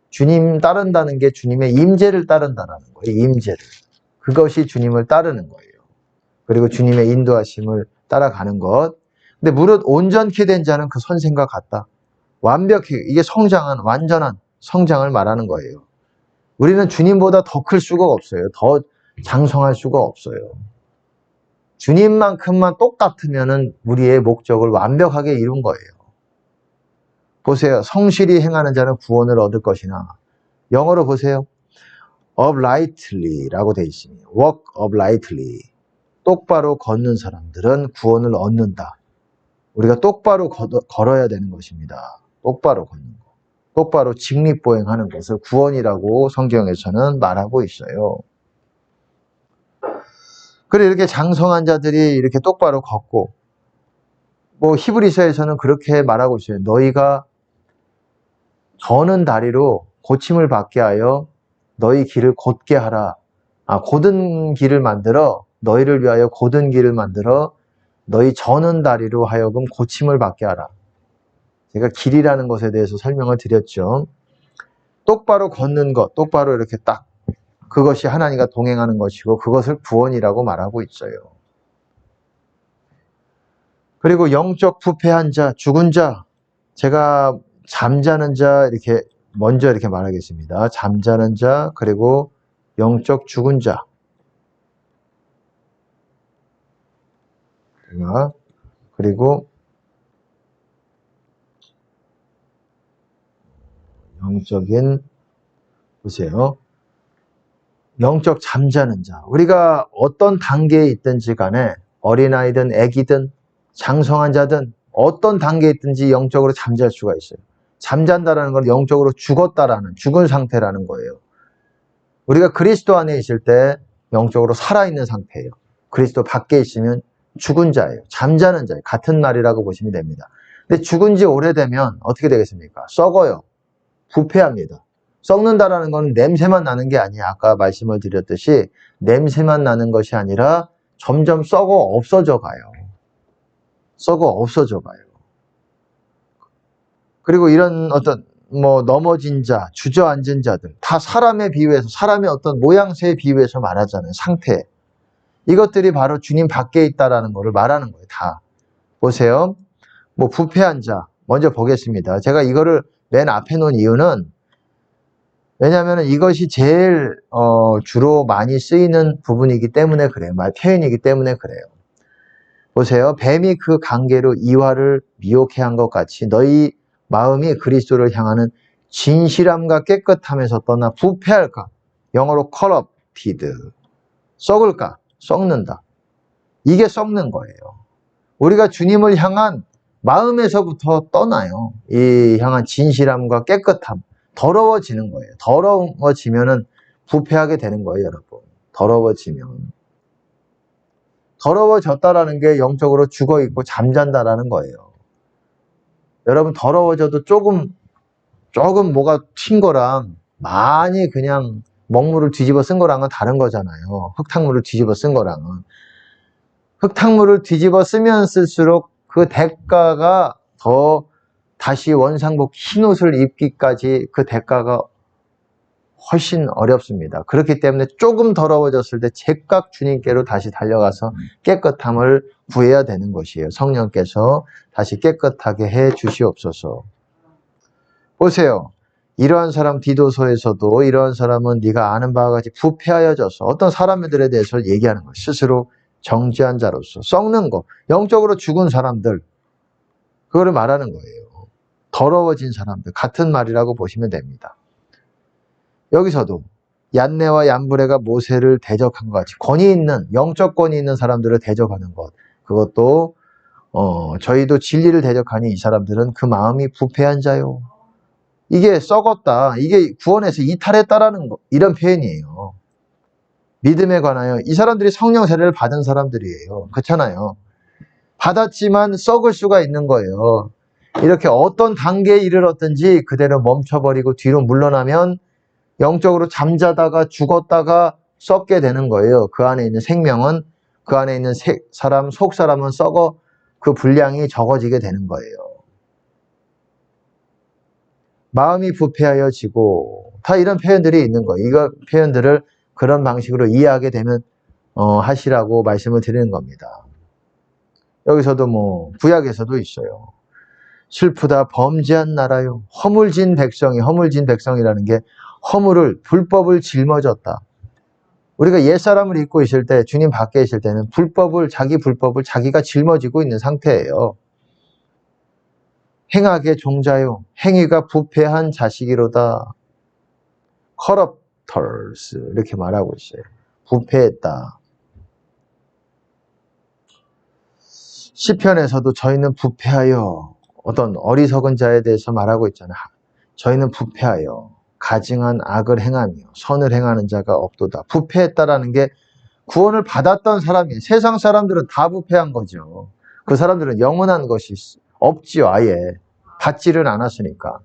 주님 따른다는 게 주님의 임재를 따른다는 거예요. 임재를. 그것이 주님을 따르는 거예요. 그리고 주님의 인도하심을 따라가는 것. 근데 무릇 온전케 된 자는 그 선생과 같다. 완벽히 이게 성장한 완전한 성장을 말하는 거예요. 우리는 주님보다 더 클 수가 없어요. 더 장성할 수가 없어요. 주님만큼만 똑같으면은 우리의 목적을 완벽하게 이룬 거예요. 보세요. 성실히 행하는 자는 구원을 얻을 것이나 영어로 보세요. uprightly라고 되어 있습니다. walk uprightly. 똑바로 걷는 사람들은 구원을 얻는다. 우리가 똑바로 걸어야 되는 것입니다. 똑바로 걷는 것. 똑바로 직립보행하는 것을 구원이라고 성경에서는 말하고 있어요. 그래 이렇게 장성한 자들이 이렇게 똑바로 걷고 뭐 히브리서에서는 그렇게 말하고 있어요. 너희가 저는 다리로 고침을 받게 하여 너희 길을 곧게 하라. 곧은 길을 만들어 너희를 위하여 곧은 길을 만들어 너희 저는 다리로 하여금 고침을 받게 하라. 제가 길이라는 것에 대해서 설명을 드렸죠. 똑바로 걷는 것, 똑바로 이렇게 딱 그것이 하나님과 동행하는 것이고 그것을 구원이라고 말하고 있어요. 그리고 영적 부패한 자, 죽은 자, 제가 잠자는 자 이렇게 먼저 이렇게 말하겠습니다. 잠자는 자 그리고 영적 죽은 자. 그리고 영적인 보세요. 영적 잠자는 자. 우리가 어떤 단계에 있든지 간에 어린아이든 애기든 장성한 자든 어떤 단계에 있든지 영적으로 잠잘 수가 있어요. 잠잔다라는 건 영적으로 죽었다라는 죽은 상태라는 거예요. 우리가 그리스도 안에 있을 때 영적으로 살아있는 상태예요. 그리스도 밖에 있으면 죽은 자예요. 잠자는 자예요. 같은 말이라고 보시면 됩니다. 근데 죽은 지 오래되면 어떻게 되겠습니까? 썩어요. 부패합니다. 썩는다라는 건 냄새만 나는 게 아니에요. 아까 말씀을 드렸듯이 냄새만 나는 것이 아니라 점점 썩어 없어져 가요. 썩어 없어져 가요. 그리고 이런 어떤 넘어진 자, 주저앉은 자들 다 사람에 비유해서 사람의 어떤 모양새에 비유해서 말하잖아요. 상태. 이것들이 바로 주님 밖에 있다라는 것을 말하는 거예요. 다. 보세요. 부패한 자 먼저 보겠습니다. 제가 이거를 맨 앞에 놓은 이유는 왜냐하면 이것이 제일 주로 많이 쓰이는 부분이기 때문에 그래요. 표현이기 때문에 그래요. 보세요. 뱀이 그 관계로 이와를 미혹해 한 것 같이 너희 마음이 그리스도를 향하는 진실함과 깨끗함에서 떠나 부패할까? 영어로 corrupted. 썩을까? 썩는다. 이게 썩는 거예요. 우리가 주님을 향한 마음에서부터 떠나요. 이 향한 진실함과 깨끗함. 더러워지는 거예요. 더러워지면은 부패하게 되는 거예요, 여러분. 더러워지면. 더러워졌다라는 게 영적으로 죽어있고 잠잔다라는 거예요. 여러분 더러워져도 조금 뭐가 튄 거랑 많이 그냥 먹물을 뒤집어 쓴 거랑은 다른 거잖아요. 흙탕물을 뒤집어 쓴 거랑은. 흙탕물을 뒤집어 쓰면 쓸수록 그 대가가 더 다시 원상복 흰옷을 입기까지 그 대가가 훨씬 어렵습니다. 그렇기 때문에 조금 더러워졌을 때 즉각 주님께로 다시 달려가서 깨끗함을 구해야 되는 것이에요. 성령께서 다시 깨끗하게 해 주시옵소서. 보세요. 이러한 사람 디도서에서도 이러한 사람은 네가 아는 바와 같이 부패하여져서 어떤 사람들에 대해서 얘기하는 거예요. 스스로 정죄한 자로서 썩는 거, 영적으로 죽은 사람들 그거를 말하는 거예요. 더러워진 사람들 같은 말이라고 보시면 됩니다. 여기서도 얀네와 얀브레가 모세를 대적한 것 같이 권위 있는 영적 권위 있는 사람들을 대적하는 것 그것도 저희도 진리를 대적하니 이 사람들은 그 마음이 부패한 자요. 이게 썩었다. 이게 구원에서 이탈했다라는 거 이런 표현이에요. 믿음에 관하여 이 사람들이 성령 세례를 받은 사람들이에요. 그렇잖아요. 받았지만 썩을 수가 있는 거예요. 이렇게 어떤 단계에 이르렀든지 그대로 멈춰버리고 뒤로 물러나면 영적으로 잠자다가 죽었다가 썩게 되는 거예요. 그 안에 있는 생명은, 그 안에 있는 사람, 속 사람은 썩어 그 분량이 적어지게 되는 거예요. 마음이 부패하여 지고, 다 이런 표현들이 있는 거예요. 이거 표현들을 그런 방식으로 이해하게 되면 하시라고 말씀을 드리는 겁니다. 여기서도 뭐 구약에서도 있어요. 슬프다 범죄한 나라요. 허물진 백성이, 허물진 백성이라는 게 허물을, 불법을 짊어졌다. 우리가 옛사람을 입고 있을 때, 주님 밖에 있을 때는 자기 불법을 자기가 짊어지고 있는 상태예요. 행악의 종자요. 행위가 부패한 자식이로다. corruptors 이렇게 말하고 있어요. 부패했다. 시편에서도 저희는 부패하여, 어떤 어리석은 자에 대해서 말하고 있잖아. 저희는 부패하여 가증한 악을 행하며 선을 행하는 자가 없도다. 부패했다라는 게 구원을 받았던 사람이, 세상 사람들은 다 부패한 거죠. 그 사람들은 영원한 것이 없지요. 아예 받지를 않았으니까.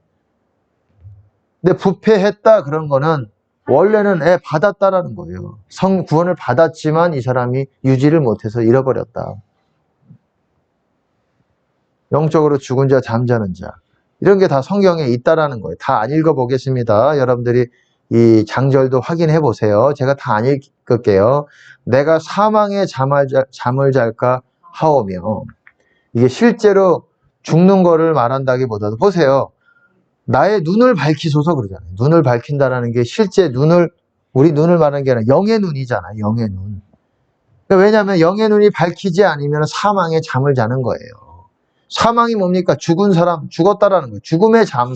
근데 부패했다 그런 거는 원래는 받았다라는 거예요. 구원을 받았지만 이 사람이 유지를 못해서 잃어버렸다. 영적으로 죽은 자, 잠자는 자, 이런 게 다 성경에 있다라는 거예요. 다 안 읽어보겠습니다. 여러분들이 이 장절도 확인해 보세요. 제가 다 안 읽을게요. 내가 사망의 잠을 잘까 하오며, 이게 실제로 죽는 거를 말한다기보다도, 보세요. 나의 눈을 밝히소서 그러잖아요. 눈을 밝힌다라는 게 실제 우리 눈을 말하는 게 아니라 영의 눈이잖아요. 영의 눈. 왜냐하면 영의 눈이 밝히지 않으면 사망의 잠을 자는 거예요. 사망이 뭡니까? 죽은 사람, 죽었다라는 거예요. 죽음의 잠.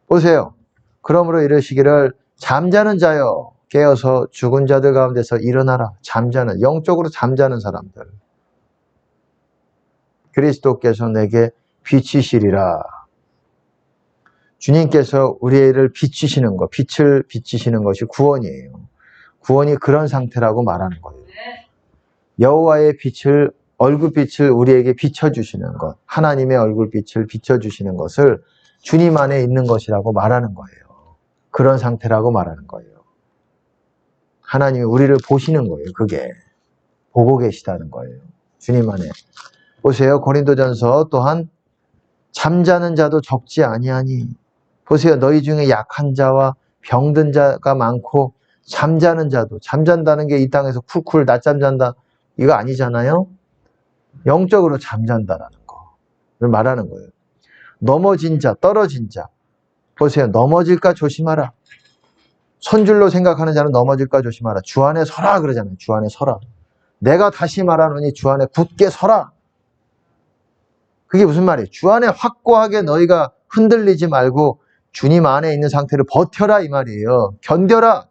보세요. 그러므로 이르시기를 잠자는 자여 깨어서 죽은 자들 가운데서 일어나라. 잠자는, 영적으로 잠자는 사람들. 그리스도께서 내게 비치시리라. 주님께서 우리를 비치시는 것, 빛을 비치시는 것이 구원이에요. 구원이 그런 상태라고 말하는 거예요. 여호와의 빛을, 얼굴빛을 우리에게 비춰주시는 것, 하나님의 얼굴빛을 비춰주시는 것을 주님 안에 있는 것이라고 말하는 거예요. 그런 상태라고 말하는 거예요. 하나님이 우리를 보시는 거예요. 그게 보고 계시다는 거예요. 주님 안에. 보세요. 고린도전서 또한 잠자는 자도 적지 아니하니. 보세요. 너희 중에 약한 자와 병든 자가 많고 잠자는 자도, 잠잔다는 게 이 땅에서 쿨쿨 낮잠 잔다 이거 아니잖아요. 영적으로 잠잔다라는 거를 말하는 거예요. 넘어진 자, 떨어진 자. 보세요. 넘어질까 조심하라. 선줄로 생각하는 자는 넘어질까 조심하라. 주 안에 서라 그러잖아요. 주 안에 서라. 내가 다시 말하노니 주 안에 굳게 서라. 그게 무슨 말이에요? 주 안에 확고하게 너희가 흔들리지 말고 주님 안에 있는 상태를 버텨라 이 말이에요. 견뎌라.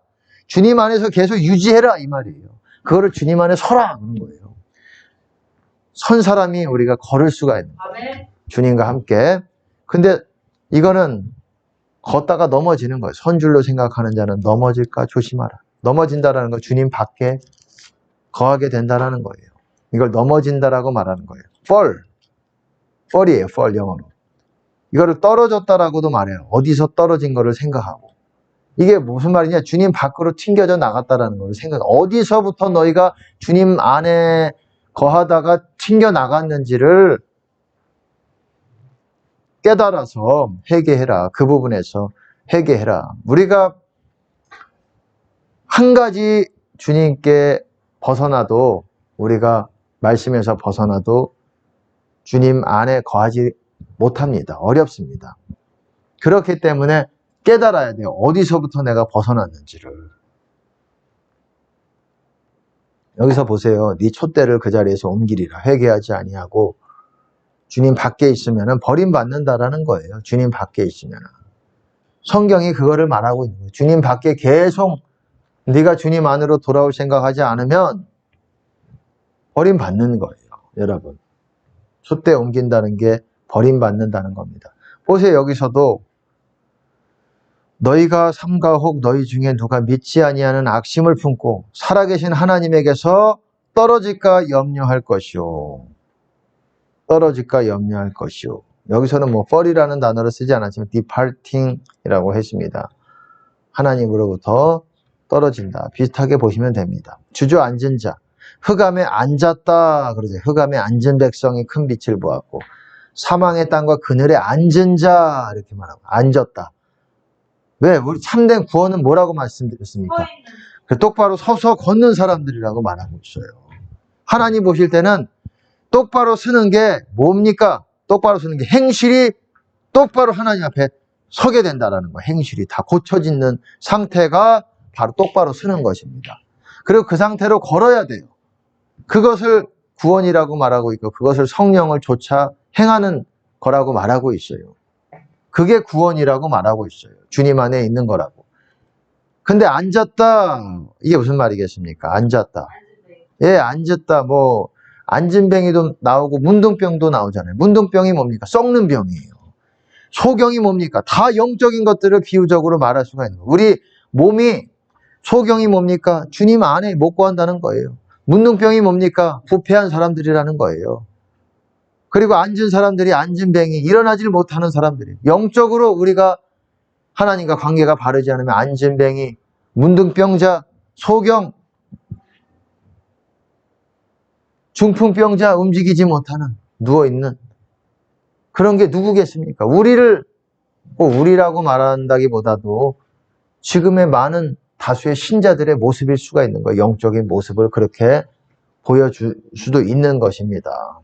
주님 안에서 계속 유지해라 이 말이에요. 그거를 주님 안에 서라 그런 거예요. 선 사람이 우리가 걸을 수가 있는 거예요. 주님과 함께. 근데 이거는 걷다가 넘어지는 거예요. 선줄로 생각하는 자는 넘어질까 조심하라. 넘어진다라는 거 주님 밖에 거하게 된다라는 거예요. 이걸 넘어진다라고 말하는 거예요. fall이에요. fall 영어로. 이거를 떨어졌다라고도 말해요. 어디서 떨어진 거를 생각하고. 이게 무슨 말이냐? 주님 밖으로 튕겨져 나갔다라는 걸 어디서부터 너희가 주님 안에 거하다가 튕겨 나갔는지를 깨달아서 회개해라. 그 부분에서 회개해라. 우리가 한 가지 주님께 벗어나도, 우리가 말씀에서 벗어나도 주님 안에 거하지 못합니다. 어렵습니다. 그렇기 때문에 깨달아야 돼요. 어디서부터 내가 벗어났는지를. 여기서 보세요. 네 촛대를 그 자리에서 옮기리라. 회개하지 아니하고 주님 밖에 있으면 버림받는다라는 거예요. 주님 밖에 있으면. 성경이 그거를 말하고 있는 거예요. 주님 밖에 계속 네가 주님 안으로 돌아올 생각하지 않으면 버림받는 거예요. 여러분. 촛대 옮긴다는 게 버림받는다는 겁니다. 보세요. 여기서도 너희가 삼가 혹 너희 중에 누가 믿지 아니하는 악심을 품고 살아계신 하나님에게서 떨어질까 염려할 것이요. 떨어질까 염려할 것이요. 여기서는 뭐 fall이라는 단어를 쓰지 않았지만 departing이라고 했습니다. 하나님으로부터 떨어진다. 비슷하게 보시면 됩니다. 주저앉은 자, 흑암에 앉았다 그러죠. 흑암에 앉은 백성이 큰 빛을 보았고 사망의 땅과 그늘에 앉은 자 이렇게 말하고 앉았다. 왜? 우리 참된 구원은 뭐라고 말씀드렸습니까? 똑바로 서서 걷는 사람들이라고 말하고 있어요. 하나님 보실 때는 똑바로 서는 게 뭡니까? 똑바로 서는 게 행실이 똑바로 하나님 앞에 서게 된다라는 거예요. 행실이 다 고쳐지는 상태가 바로 똑바로 서는 것입니다. 그리고 그 상태로 걸어야 돼요. 그것을 구원이라고 말하고 있고 그것을 성령을 좇아 행하는 거라고 말하고 있어요. 그게 구원이라고 말하고 있어요. 주님 안에 있는 거라고. 근데 앉았다. 이게 무슨 말이겠습니까? 앉았다. 예, 앉았다. 뭐 안진뱅이도 나오고 문둥병도 나오잖아요. 문둥병이 뭡니까? 썩는 병이에요. 소경이 뭡니까? 다 영적인 것들을 비유적으로 말할 수가 있는 거예요. 우리 몸이 소경이 뭡니까? 주님 안에 못 구한다는 거예요. 문둥병이 뭡니까? 부패한 사람들이라는 거예요. 그리고 앉은 사람들이 안진뱅이, 일어나질 못하는 사람들이 영적으로 우리가 하나님과 관계가 바르지 않으면 안진뱅이, 문둥병자, 소경, 중풍병자, 움직이지 못하는, 누워있는 그런 게 누구겠습니까? 우리를 우리라고 말한다기보다도 지금의 많은 다수의 신자들의 모습일 수가 있는 거예요. 영적인 모습을 그렇게 보여줄 수도 있는 것입니다.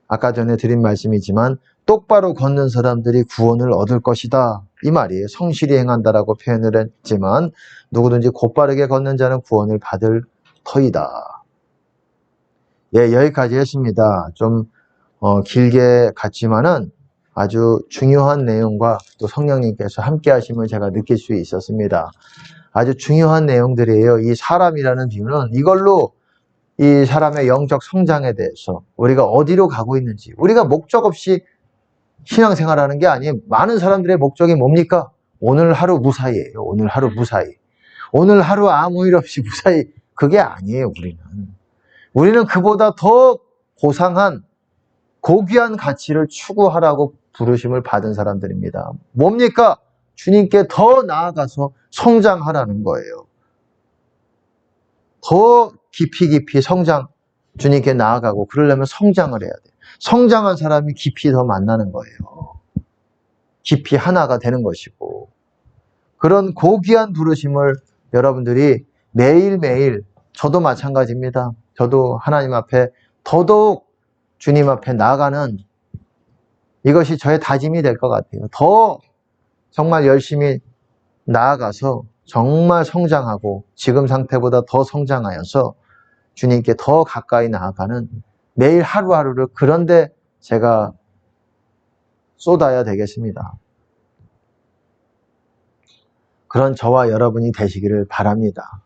아까 전에 드린 말씀이지만 똑바로 걷는 사람들이 구원을 얻을 것이다. 이 말이에요. 성실히 행한다라고 표현을 했지만 누구든지 곧바르게 걷는 자는 구원을 받을 터이다. 예, 여기까지 했습니다. 좀 길게 갔지만은 아주 중요한 내용과 또 성령님께서 함께 하심을 제가 느낄 수 있었습니다. 아주 중요한 내용들이에요. 이 사람이라는 비유는 이걸로 이 사람의 영적 성장에 대해서 우리가 어디로 가고 있는지, 우리가 목적 없이 신앙생활하는 게 아니에요. 많은 사람들의 목적이 뭡니까? 오늘 하루 무사히예요. 오늘 하루 무사히. 오늘 하루 아무 일 없이 무사히. 그게 아니에요. 우리는 그보다 더 고상한 고귀한 가치를 추구하라고 부르심을 받은 사람들입니다. 뭡니까? 주님께 더 나아가서 성장하라는 거예요. 더 깊이 성장, 주님께 나아가고 그러려면 성장을 해야 돼요. 성장한 사람이 깊이 더 만나는 거예요. 깊이 하나가 되는 것이고 그런 고귀한 부르심을 여러분들이 매일매일, 저도 마찬가지입니다. 저도 하나님 앞에 더더욱 주님 앞에 나아가는 이것이 저의 다짐이 될 것 같아요. 더 정말 열심히 나아가서 정말 성장하고 지금 상태보다 더 성장하여서 주님께 더 가까이 나아가는 매일 하루하루를 그런데 제가 쏟아야 되겠습니다. 그런 저와 여러분이 되시기를 바랍니다.